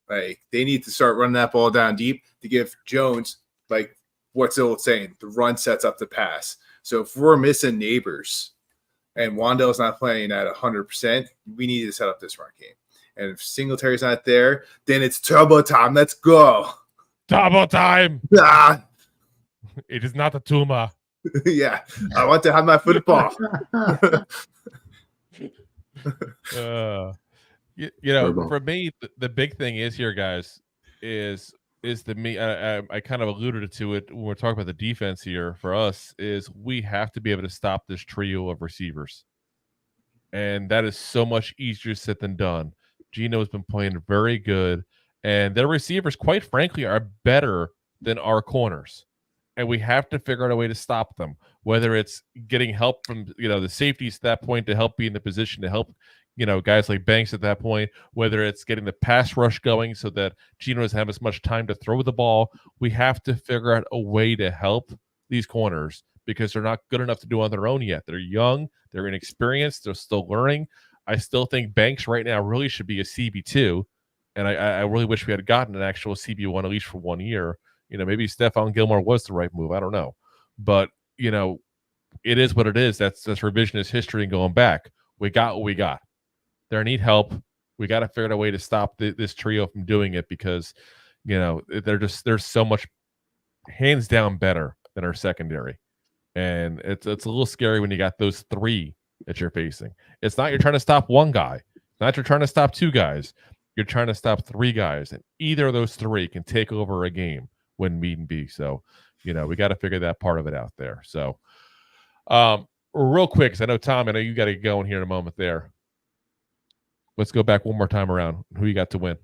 Like, they need to start running that ball down deep to give Jones, like, what's the old saying? The run sets up the pass. So if we're missing Neighbors and Wan'Dale's not playing at 100%, we need to set up this run game. And if Singletary's not there, then it's turbo time. Let's go. Turbo time. Ah. It is not a tumor. Yeah, I want to have my football. For me, the big thing is here, guys, is I kind of alluded to it when we're talking about the defense here. For us, is we have to be able to stop this trio of receivers, and that is so much easier said than done. Geno has been playing very good, and their receivers, quite frankly, are better than our corners, and we have to figure out a way to stop them. Whether it's getting help from the safeties at that point to help be in the position to help guys like Banks at that point, whether it's getting the pass rush going so that Geno doesn't have as much time to throw the ball. We have to figure out a way to help these corners because they're not good enough to do on their own yet. They're young, they're inexperienced, they're still learning. I still think Banks right now really should be a CB2, and I really wish we had gotten an actual CB1 at least for 1 year. Maybe Stephon Gilmore was the right move. I don't know. But, it is what it is. That's revisionist history and going back. We got what we got. They need help. We got to figure out a way to stop this trio from doing it because, they're so much hands down better than our secondary. And it's a little scary when you got those three that you're facing. It's not you're trying to stop one guy, not you're trying to stop two guys. You're trying to stop three guys, and either of those three can take over a game when need be. So, we got to figure that part of it out there. So, real quick, because I know you got to get going here in a moment there. Let's go back one more time around. Who you got to win?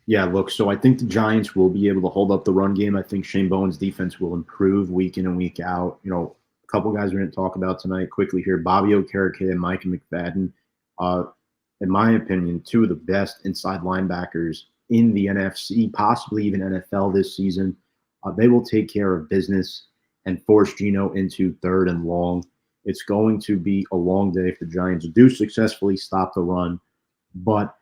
Yeah, look, so I think the Giants will be able to hold up the run game. I think Shane Bowen's defense will improve week in and week out. A couple guys we're going to talk about tonight quickly here, Bobby Okereke and Micah McFadden. In my opinion, two of the best inside linebackers in the NFC, possibly even NFL this season. They will take care of business and force Geno into 3rd and long. It's going to be a long day if the Giants do successfully stop the run. But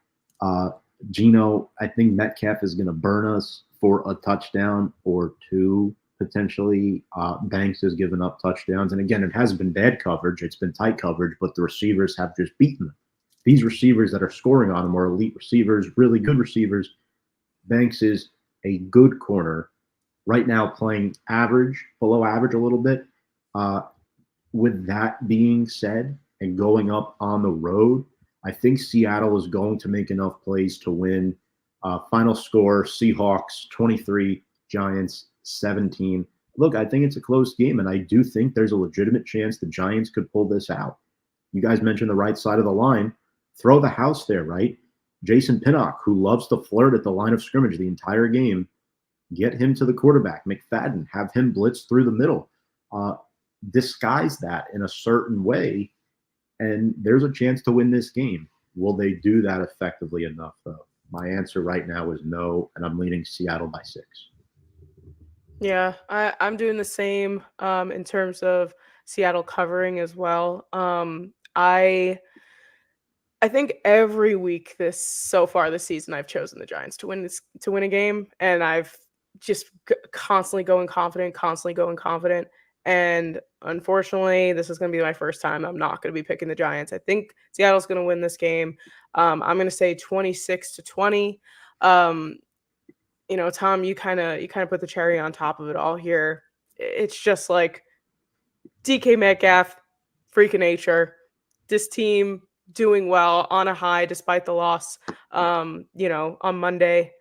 Geno, I think Metcalf is going to burn us for a touchdown or two, potentially. Banks has given up touchdowns. And again, it hasn't been bad coverage. It's been tight coverage, but the receivers have just beaten them. These receivers that are scoring on them are elite receivers, really good receivers. Banks is a good corner. Right now playing average, below average a little bit. With that being said, and going up on the road, I think Seattle is going to make enough plays to win. Final score, Seahawks 23, Giants 17. Look, I think it's a close game, and I do think there's a legitimate chance the Giants could pull this out. You guys mentioned the right side of the line. Throw the house there, right? Jason Pinnock, who loves to flirt at the line of scrimmage the entire game, get him to the quarterback. McFadden, have him blitz through the middle. Disguise that in a certain way, and there's a chance to win this game. Will they do that effectively enough, though? My answer right now is no, and I'm leaning Seattle by 6. Yeah, I'm doing the same in terms of Seattle covering as well. I think every week so far this season, I've chosen the Giants to win a game, and I've just constantly going confident. And unfortunately, this is going to be my first time. I'm not going to be picking the Giants. I think Seattle's going to win this game. I'm going to say 26-20. Tom, you kind of put the cherry on top of it all here. It's just like DK Metcalf, freak of nature. This team doing well on a high despite the loss, on Monday.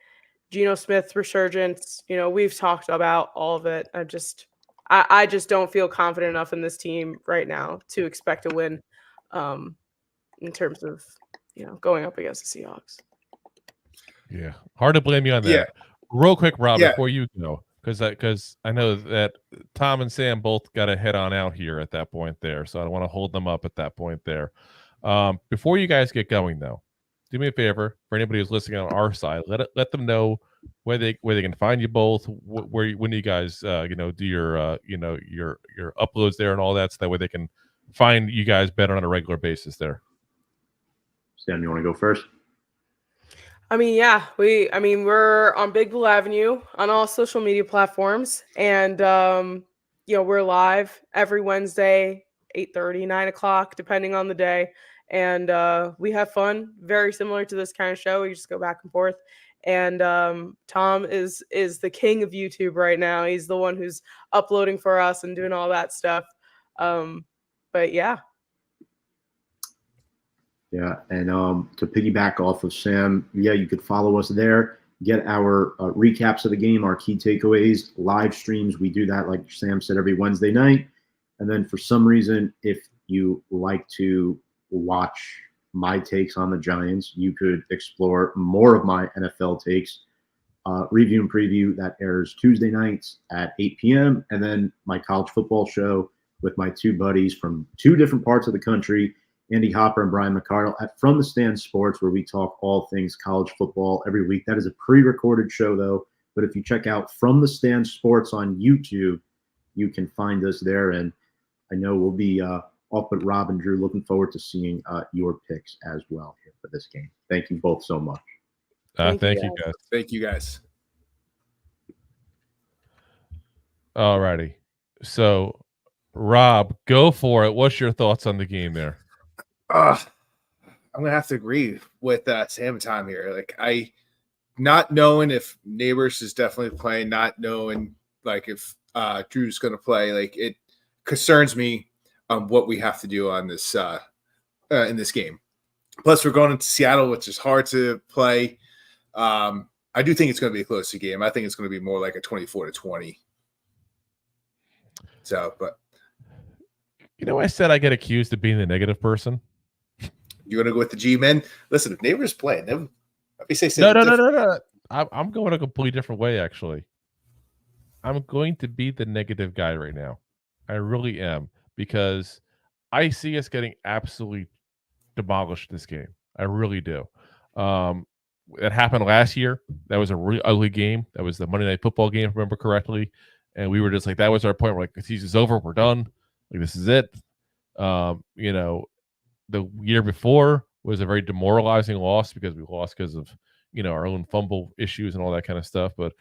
Geno Smith's resurgence, we've talked about all of it. I just don't feel confident enough in this team right now to expect a win in terms of, going up against the Seahawks. Yeah. Hard to blame you on that. Yeah. Real quick, Rob, before you go, because I know that Tom and Sam both got to head on out here at that point there, so I don't want to hold them up at that point there. Before you guys get going, though, do me a favor, for anybody who's listening on our side, let them know where they can find you both, when you guys do your your uploads there and all that, so that way they can find you guys better on a regular basis there. Sam, you want to go first? We're on Big Blue Avenue on all social media platforms, and we're live every Wednesday, 8:30, 9 o'clock, depending on the day. And we have fun, very similar to this kind of show. We just go back and forth. And Tom is the king of YouTube right now. He's the one who's uploading for us and doing all that stuff. But yeah. Yeah, and to piggyback off of Sam, you could follow us there. Get our recaps of the game, our key takeaways, live streams. We do that, like Sam said, every Wednesday night. And then for some reason, if you like to watch my takes on the Giants, you could explore more of my NFL takes. Review and preview that airs Tuesday nights at 8 p.m. And then my college football show with my two buddies from two different parts of the country, Andy Hopper and Brian McCardle, at From the Stand Sports, where we talk all things college football every week. That is a pre-recorded show, though. But if you check out From the Stand Sports on YouTube, you can find us there. And I know we'll be off with Rob and Drew. Looking forward to seeing your picks as well here for this game. Thank you both so much. Thank you, guys. Thank you, guys. All righty. So, Rob, go for it. What's your thoughts on the game there? I'm gonna have to agree with Sam and Tom here. Like, not knowing if Neighbors is definitely playing, not knowing like if Drew's going to play, like it concerns me what we have to do on this in this game. Plus, we're going into Seattle, which is hard to play. I do think it's going to be a closer game. I think it's going to be more like a 24-20. So, but I said I get accused of being the negative person. You want to go with the G-men? Listen, if neighbors play, let me say something. No. I'm going a completely different way, actually. I'm going to be the negative guy right now. I really am, because I see us getting absolutely demolished this game. I really do. It happened last year. That was a really ugly game. That was the Monday Night Football game, if I remember correctly. And we were just like, that was our point. We're like, the season's over. We're done. Like, this is it. The year before was a very demoralizing loss because we lost because of, our own fumble issues and all that kind of stuff. But,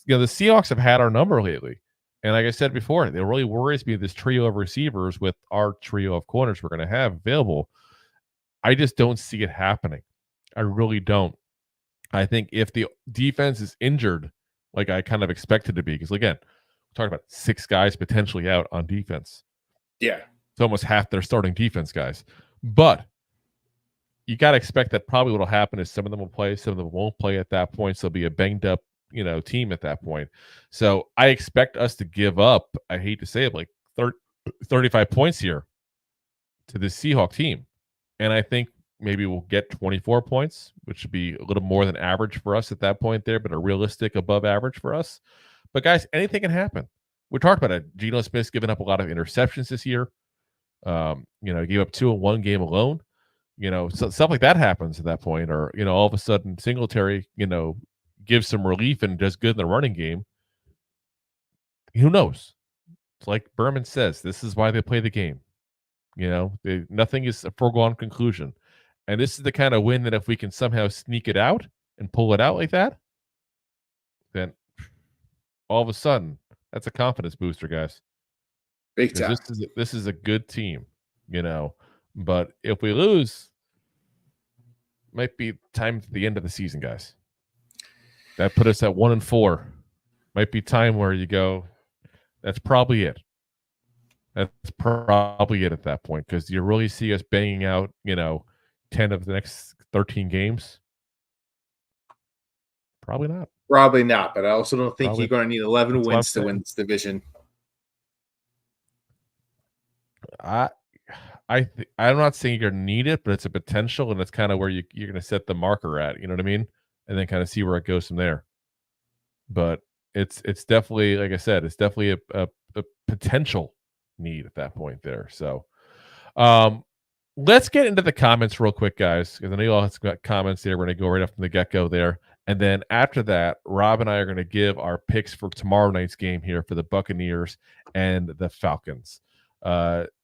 the Seahawks have had our number lately. And like I said before, it really worries me, this trio of receivers with our trio of corners we're going to have available. I just don't see it happening. I really don't. I think if the defense is injured, like I kind of expect it to be, because again, we're talking about 6 guys potentially out on defense. Yeah. It's almost half their starting defense guys. But you got to expect that probably what will happen is some of them will play, some of them won't play at that point. So it'll be a banged up, team at that point. So I expect us to give up, I hate to say it, like 35 points here to the Seahawks team. And I think maybe we'll get 24 points, which would be a little more than average for us at that point there, but a realistic above average for us. But guys, anything can happen. We talked about it. Geno Smith's given up a lot of interceptions this year. Gave up 2 in one game alone. So stuff like that happens at that point, or all of a sudden Singletary, gives some relief and does good in the running game. Who knows? It's like Berman says, this is why they play the game. Nothing is a foregone conclusion, and this is the kind of win that if we can somehow sneak it out and pull it out like that, then all of a sudden that's a confidence booster, guys. Big time. This is a good team, But if we lose, might be time at the end of the season, guys. That put us at 1-4. Might be time where you go, that's probably it. That's probably it at that point, because you really see us banging out, 10 of the next 13 games. Probably not. Probably not, but I also don't think you're going to need 11 wins to win this division. I'm not saying you're going to need it, but it's a potential, and it's kind of where you're going to set the marker at. You know what I mean? And then kind of see where it goes from there. But it's definitely, like I said, it's definitely a potential need at that point there. So let's get into the comments real quick, guys, because I know you all have got comments there. We're going to go right up from the get-go there. And then after that, Rob and I are going to give our picks for tomorrow night's game here for the Buccaneers and the Falcons.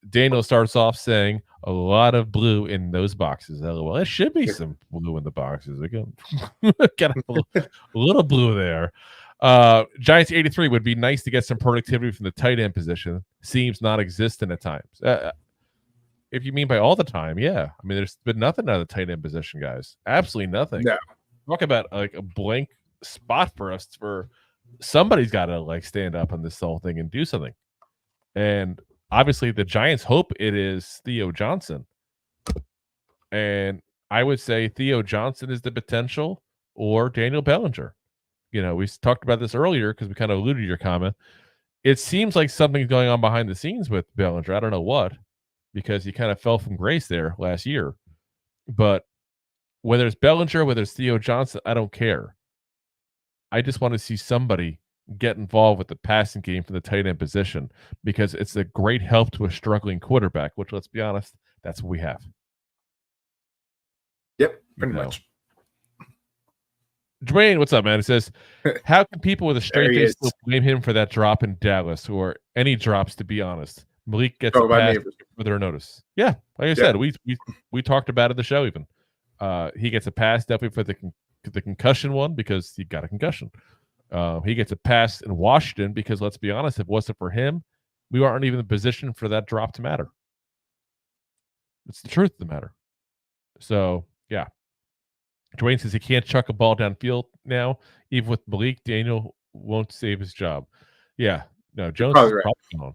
Daniel starts off saying a lot of blue in those boxes. Well, there should be some blue in the boxes. Again, get a little blue there. Giants 83 would be nice to get some productivity from the tight end position. Seems non-existent at times. If you mean by all the time, yeah. I mean, there's been nothing out of the tight end position, guys. Absolutely nothing. No. Talk about like a blank spot for us. For somebody's got to like stand up on this whole thing and do something. And obviously, the Giants hope it is Theo Johnson. And I would say Theo Johnson is the potential, or Daniel Bellinger. We talked about this earlier because we kind of alluded to your comment. It seems like something's going on behind the scenes with Bellinger. I don't know what, because he kind of fell from grace there last year. But whether it's Bellinger, whether it's Theo Johnson, I don't care. I just want to see somebody get involved with the passing game for the tight end position, because it's a great help to a struggling quarterback, which, let's be honest, that's what we have. Yep, pretty much. Dwayne, what's up, man? It says, how can people with a straight face still blame him for that drop in Dallas, or any drops, to be honest? Malik gets a pass for their notice. Yeah, like I said, we talked about it in the show even. He gets a pass definitely for the concussion one, because he got a concussion. He gets a pass in Washington because, let's be honest, if it wasn't for him, we aren't even in the position for that drop to matter. It's the truth of the matter. So, yeah. Dwayne says he can't chuck a ball downfield now. Even with Malik, Daniel won't save his job. Yeah. No, Jones probably is right. probably gone.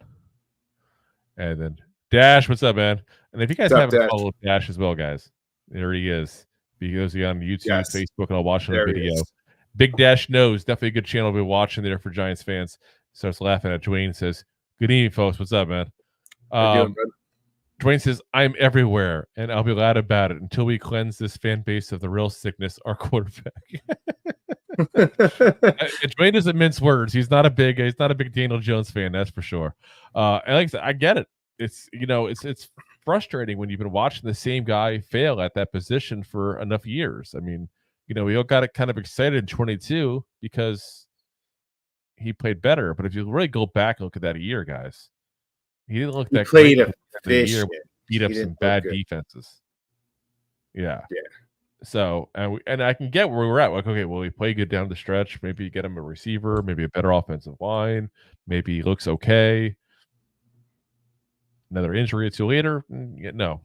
And then Dash, what's up, man? And if you guys haven't followed Dash as well, guys, there he is. He goes on YouTube, Facebook, and I'll watch on the video. Big Dash knows, definitely a good channel to be watching there for Giants fans. Starts laughing at Dwayne, says, "Good evening, folks. What's up, man?" Dwayne says, "I'm everywhere, and I'll be loud about it until we cleanse this fan base of the real sickness, our quarterback." Dwayne doesn't mince words. He's not a big Daniel Jones fan, that's for sure. And like I said, I get it. It's it's frustrating when you've been watching the same guy fail at that position for enough years. I mean, we all got it kind of excited in 22 because he played better. But if you really go back and look at that a year, guys, he didn't look that great. Year beat up some bad defenses. Yeah. So and I can get where we were at. Like, okay, well, he played good down the stretch. Maybe you get him a receiver, maybe a better offensive line. Maybe he looks okay. Another injury or two later. No,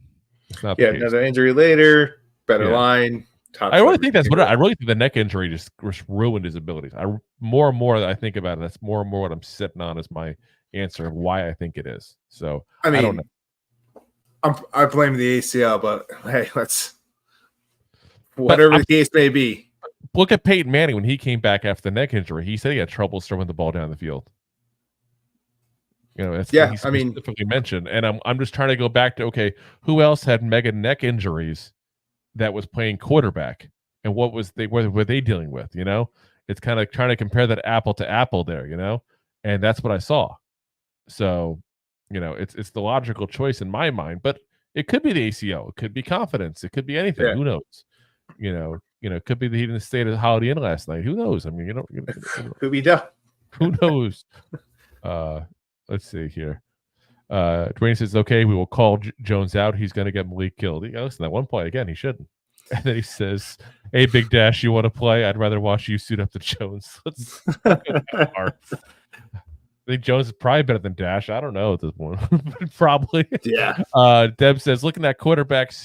it's not. Yeah, another injury later. Better line. I really think that's what I really think the neck injury just ruined his abilities. More and more that I think about it, that's more and more what I'm sitting on as my answer of why I think it is. So I don't know. I blame the ACL, but hey, whatever the case may be. Look at Peyton Manning when he came back after the neck injury. He said he had trouble throwing the ball down the field. He specifically mentioned, and I'm just trying to go back to, okay, who else had mega neck injuries that was playing quarterback, and what were they dealing with? It's kind of trying to compare that apple to apple there, and that's what I saw. So, it's the logical choice in my mind, but it could be the ACL, it could be confidence, it could be anything. Who knows? It could be that he didn't stay at the Holiday Inn last night. Who knows? I mean, could be done. Who knows? Let's see here. Dwayne says, "Okay, we will call Jones out. He's going to get Malik killed." Listen, at one point again, he shouldn't. And then he says, "Hey, Big Dash, you want to play? I'd rather watch you suit up to Jones." I think Jones is probably better than Dash. I don't know at this point. Probably. Yeah. Deb says, looking at quarterbacks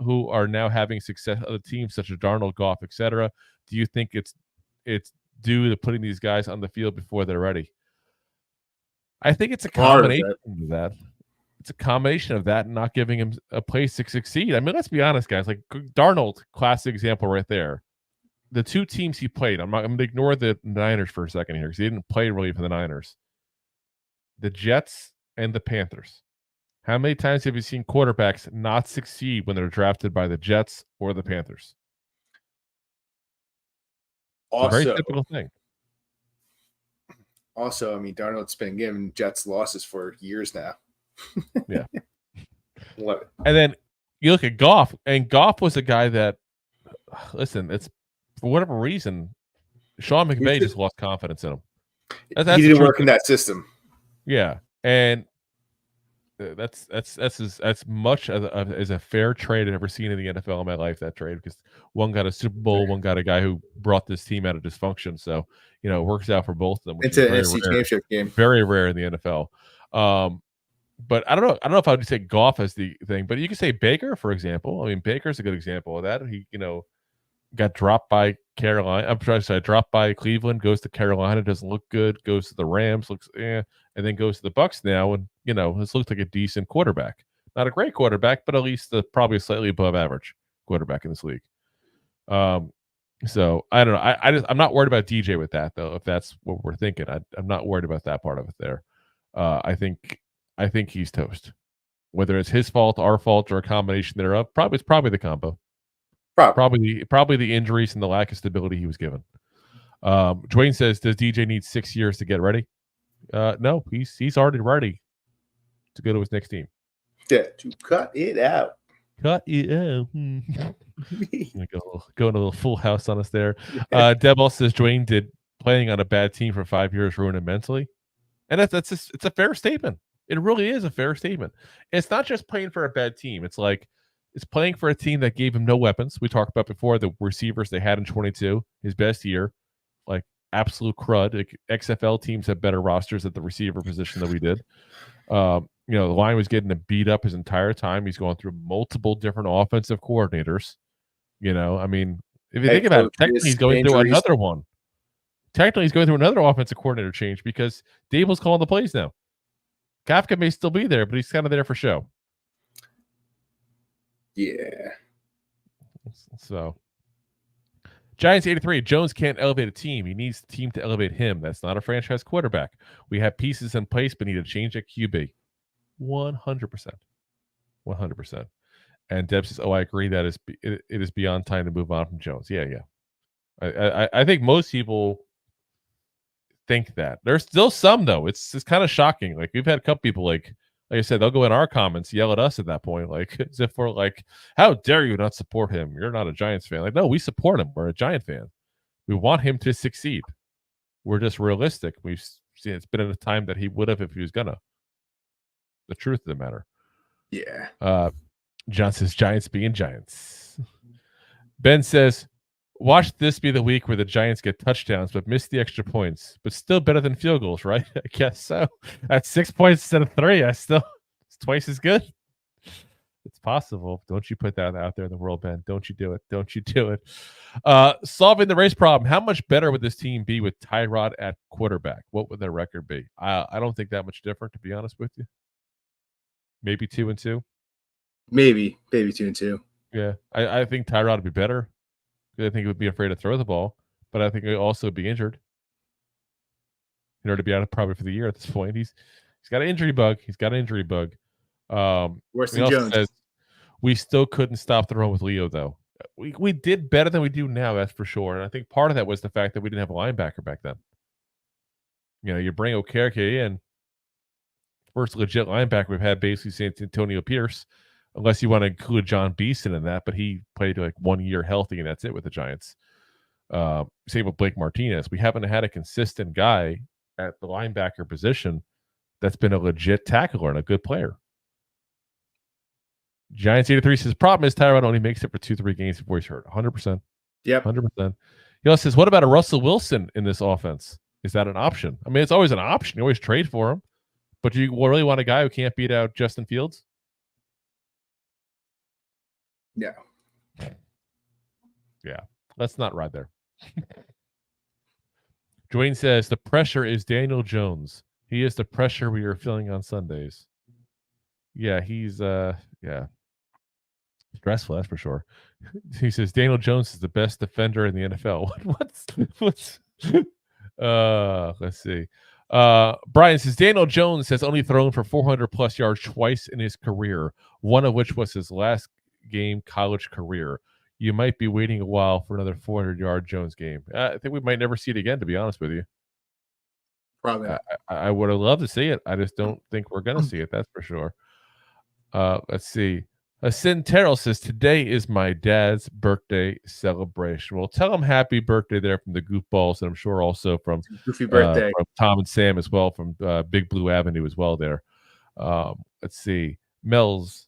who are now having success on the team, such as Darnold, Goff, etc., do you think it's due to putting these guys on the field before they're ready? I think it's a combination of that. It's a combination of that and not giving him a place to succeed. I mean, let's be honest, guys. Like Darnold, classic example right there. The two teams he played, I'm going to ignore the Niners for a second here because he didn't play really for the Niners. The Jets and the Panthers. How many times have you seen quarterbacks not succeed when they're drafted by the Jets or the Panthers? It's a very typical thing. Also, I mean, Darnold's been giving Jets losses for years now. Yeah. Love it. And then you look at Goff, and Goff was a guy that, listen, it's for whatever reason, Sean McVay just lost confidence in him. He didn't work in that system. Yeah. And that's as much as a fair trade I've ever seen in the NFL in my life, that trade, because one got a Super Bowl, one got a guy who brought this team out of dysfunction. So, it works out for both of them. It's an NFC Championship game. Very rare in the NFL. But I don't know. I don't know if I would say Goff as the thing, but you could say Baker, for example. I mean, Baker's a good example of that. He, got dropped by Carolina. Dropped by Cleveland, goes to Carolina, doesn't look good, goes to the Rams, looks and then goes to the Bucs now, and has looked like a decent quarterback. Not a great quarterback, but at least probably slightly above average quarterback in this league. So I don't know. I'm not worried about DJ with that though. If that's what we're thinking, I'm not worried about that part of it there. I think he's toast. Whether it's his fault, our fault, or a combination thereof, it's probably the combo. Probably the injuries and the lack of stability he was given. Dwayne says, "Does DJ need 6 years to get ready?" No, he's already ready to go to his next team. Yeah, to cut it out. Cut it out. Go into a little full house on us there. Deb also says Dwayne did playing on a bad team for 5 years ruin him mentally, and it's a fair statement. It really is a fair statement. And it's not just playing for a bad team. It's like it's playing for a team that gave him no weapons. We talked about before the receivers they had in 22, his best year, like absolute crud. Like, XFL teams have better rosters at the receiver position than we did. The line was getting beat up his entire time. He's going through multiple different offensive coordinators. I mean, if you think about it, technically he's going through another one. technically he's going through another offensive coordinator change because Dable's calling the plays now. Kafka may still be there, but he's kind of there for show. Yeah. So, Giants 83. Jones can't elevate a team. He needs the team to elevate him. That's not a franchise quarterback. We have pieces in place, but need to change at QB. 100%. 100%. And Deb says, "Oh, I agree. That it is beyond time to move on from Jones." Yeah. I think most people think that. There's still some though. It's kind of shocking. Like we've had a couple people like I said, they'll go in our comments, yell at us at that point, like as if we're like, "How dare you not support him? You're not a Giants fan." Like, no, we support him. We're a Giant fan. We want him to succeed. We're just realistic. We've seen it's been in a time that he would have if he was gonna. The truth of the matter. Yeah. John says Giants being Giants. Ben says, watch this be the week where the Giants get touchdowns but miss the extra points, but still better than field goals, right? I guess so. At 6 points instead of 3, it's twice as good. It's possible. Don't you put that out there in the world, Ben. Don't you do it. Don't you do it. Solving the race problem. How much better would this team be with Tyrod at quarterback? What would their record be? I don't think that much different, to be honest with you. Maybe 2-2. Maybe 2-2. Yeah, I think Tyrod would be better. I think he would be afraid to throw the ball, but I think he'd also be injured in order to be out of probably for the year at this point. He's got an injury bug. Worse than Jones. Says, we still couldn't stop the run with Leo, though. We did better than we do now, that's for sure. And I think part of that was the fact that we didn't have a linebacker back then. You know, you bring Okereke in, first legit linebacker we've had basically since Antonio Pierce, unless you want to include John Beeson in that, but he played like 1 year healthy, and that's it with the Giants. Same with Blake Martinez. We haven't had a consistent guy at the linebacker position that's been a legit tackler and a good player. Giants 83 says, problem is Tyrod only makes it for 2-3 games before he's hurt. 100%. Yep. 100%. He also says, what about a Russell Wilson in this offense? Is that an option? I mean, it's always an option. You always trade for him. But do you really want a guy who can't beat out Justin Fields? No. Yeah. Let's not ride there. Dwayne says, the pressure is Daniel Jones. He is the pressure we are feeling on Sundays. Yeah, he's stressful, that's for sure. He says Daniel Jones is the best defender in the NFL. What's let's see. Brian says Daniel Jones has only thrown for 400 plus yards twice in his career, one of which was his last game college career. You might be waiting a while for another 400-yard Jones game. I think we might never see it again, to be honest with you. Probably. I would have loved to see it. I just don't think we're going to see it. That's for sure. Let's see. Sin Terrell says, today is my dad's birthday celebration. Well, tell him happy birthday there from the Goofballs, and I'm sure also from Goofy birthday from Tom and Sam as well, from Big Blue Avenue as well there. Let's see. Mel's,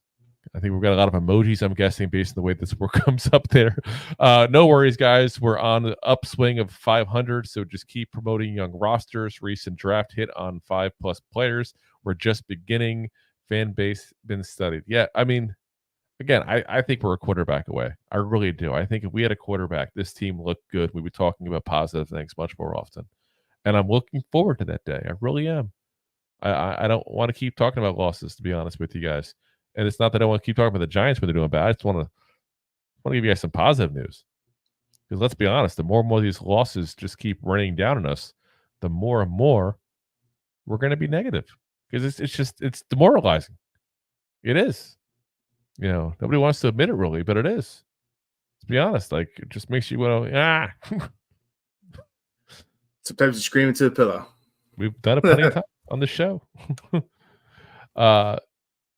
I think we've got a lot of emojis, I'm guessing, based on the way this work comes up there. No worries, guys. We're on the upswing of 500, so just keep promoting young rosters. Recent draft hit on 5+ players. We're just beginning. Fan base been studied. Yeah, I mean, again, I think we're a quarterback away. I really do. I think if we had a quarterback, this team looked good. We'd be talking about positive things much more often. And I'm looking forward to that day. I really am. I don't want to keep talking about losses, to be honest with you guys. And it's not that I want to keep talking about the Giants when they're doing bad. I just want to give you guys some positive news. Because let's be honest, the more and more these losses just keep raining down on us, the more and more we're going to be negative. Because it's demoralizing. It is. You know, nobody wants to admit it really, but it is. To be honest, like it just makes you want to, Sometimes you scream into the pillow. We've done it plenty of times on the show.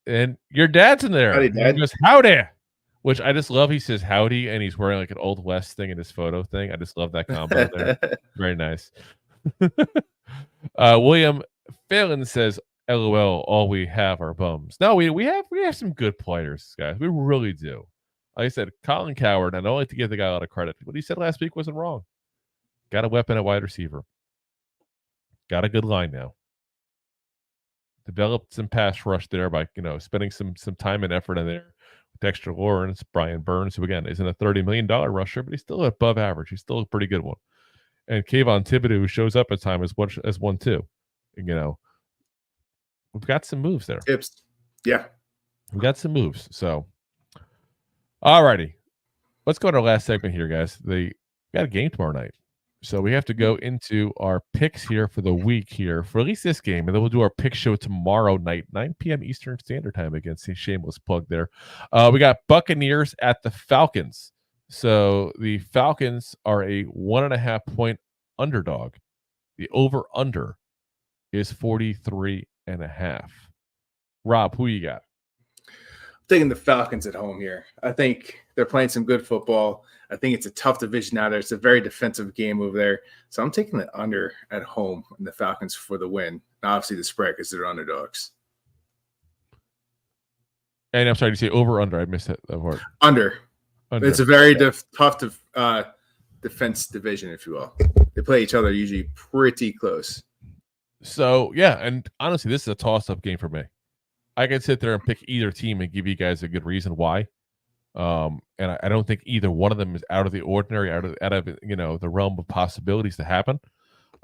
And your dad's in there. Howdy, Dad. He goes, howdy. Which I just love. He says howdy, and he's wearing like an Old West thing in his photo thing. I just love that combo there. Very nice. William Phelan says, LOL, all we have are bums. No, we have some good players, guys. We really do. Like I said, Colin Coward, and I don't like to give the guy a lot of credit. What he said last week wasn't wrong. Got a weapon at wide receiver. Got a good line now. Developed some pass rush there by, spending some time and effort in there. With Dexter Lawrence, Brian Burns, who again isn't a $30 million rusher, but he's still above average. He's still a pretty good one. and Kayvon Thibodeau, who shows up at times as one too. You know, we've got some moves there. Tips. Yeah. We got some moves. So, all righty. Let's go to our last segment here, guys. They got a game tomorrow night. So we have to go into our picks here for the week here for at least this game. And then we'll do our pick show tomorrow night, 9 p.m. Eastern Standard Time against a shameless plug there. We got Buccaneers at the Falcons. So the Falcons are a 1.5 point underdog. The over-under is 43.5. Rob, who you got? Taking the Falcons at home here. I think they're playing some good football. I think it's a tough division out there. It's a very defensive game over there. So I'm taking the under at home and the Falcons for the win. And obviously the spread because they're underdogs. And I'm sorry, did you say over or under? I missed that word. Under. It's a very tough defense division, if you will. They play each other usually pretty close. So, yeah, and honestly, this is a toss-up game for me. I can sit there and pick either team and give you guys a good reason why. And I don't think either one of them is out of the ordinary, out of the realm of possibilities to happen.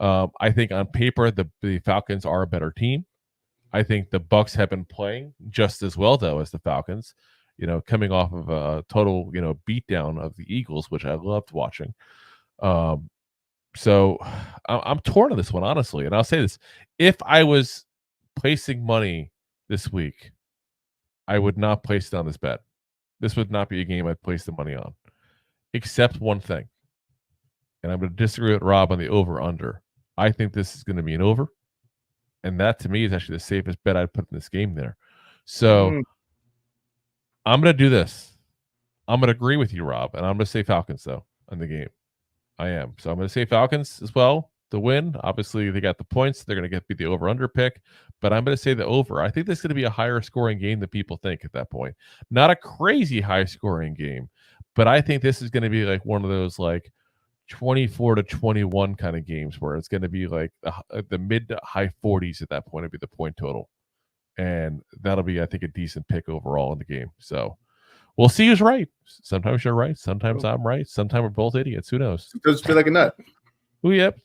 I think on paper the Falcons are a better team. I think the Bucs have been playing just as well though as the Falcons. Coming off of a total beatdown of the Eagles, which I loved watching. So I'm torn on this one, honestly. And I'll say this: if I was placing money this week, I would not place it on this bet. This would not be a game I'd place the money on, except one thing. And I'm going to disagree with Rob on the over-under. I think this is going to be an over. And that, to me, is actually the safest bet I'd put in this game there. So I'm going to do this. I'm going to agree with you, Rob. And I'm going to say Falcons, though, in the game. I am. So I'm going to say Falcons as well. The win, obviously, they got the points. They're going to be the over-under pick, but I'm going to say the over. I think this is going to be a higher scoring game than people think at that point. Not a crazy high scoring game, but I think this is going to be like one of those like 24-21 kind of games where it's going to be like the mid to high 40s at that point would be the point total, and that'll be, I think, a decent pick overall in the game. So we'll see who's right. Sometimes you're right. Sometimes I'm right. Sometimes we're both idiots. Who knows? It does feel like a nut. Oh, yep.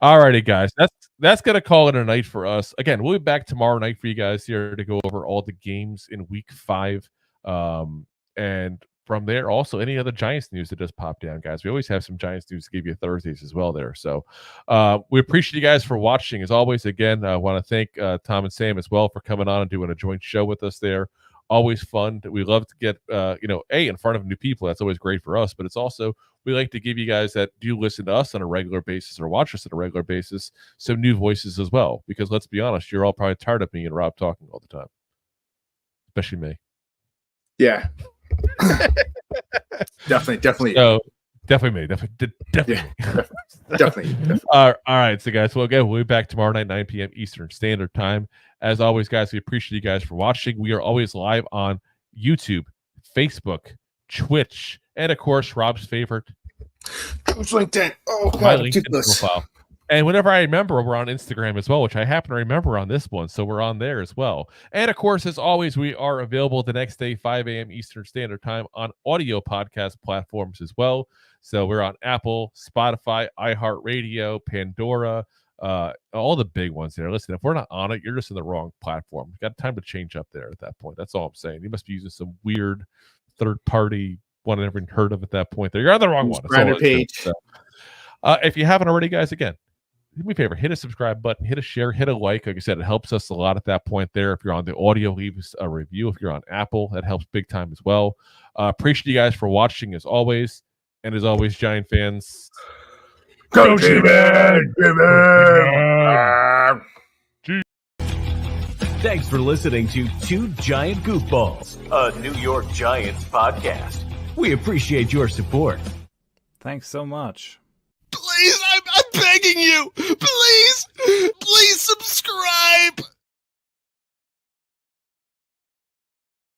All righty, guys. That's going to call it a night for us. Again, we'll be back tomorrow night for you guys here to go over all the games in week 5. And from there, also, any other Giants news that just popped down, guys. We always have some Giants news to give you Thursdays as well there. So we appreciate you guys for watching. As always, again, I want to thank Tom and Sam as well for coming on and doing a joint show with us there. Always fun. We love to get, in front of new people. That's always great for us. But it's also, we like to give you guys that do listen to us on a regular basis or watch us on a regular basis some new voices as well. Because let's be honest, you're all probably tired of me and Rob talking all the time. Especially me. Yeah. Definitely. So, definitely me. Definitely. Yeah, definitely. All right. So, guys, we'll be back tomorrow night, 9 p.m. Eastern Standard Time. As always, guys, we appreciate you guys for watching. We are always live on YouTube, Facebook, Twitch, and, of course, Rob's favorite, LinkedIn. Oh, God, my LinkedIn profile. And whenever I remember, we're on Instagram as well, which I happen to remember on this one. So we're on there as well. And, of course, as always, we are available the next day, 5 a.m. Eastern Standard Time on audio podcast platforms as well. So we're on Apple, Spotify, iHeartRadio, Pandora, all the big ones there. Listen, if we're not on it, you're just in the wrong platform. You've got time to change up there at that point. That's all I'm saying. You must be using some weird third-party one I never heard of at that point there. You're on the wrong one. Branded page. So, if you haven't already, guys, again, do me a favor, hit a subscribe button, hit a share, hit a like. Like I said, it helps us a lot at that point there. If you're on the audio, leave us a review. If you're on Apple, that helps big time as well. Appreciate you guys for watching as always. And as always, Giant fans, go G-Man! Thanks for listening to Two Giant Goofballs, a New York Giants podcast. We appreciate your support. Thanks so much. Please, I'm begging you. Please subscribe.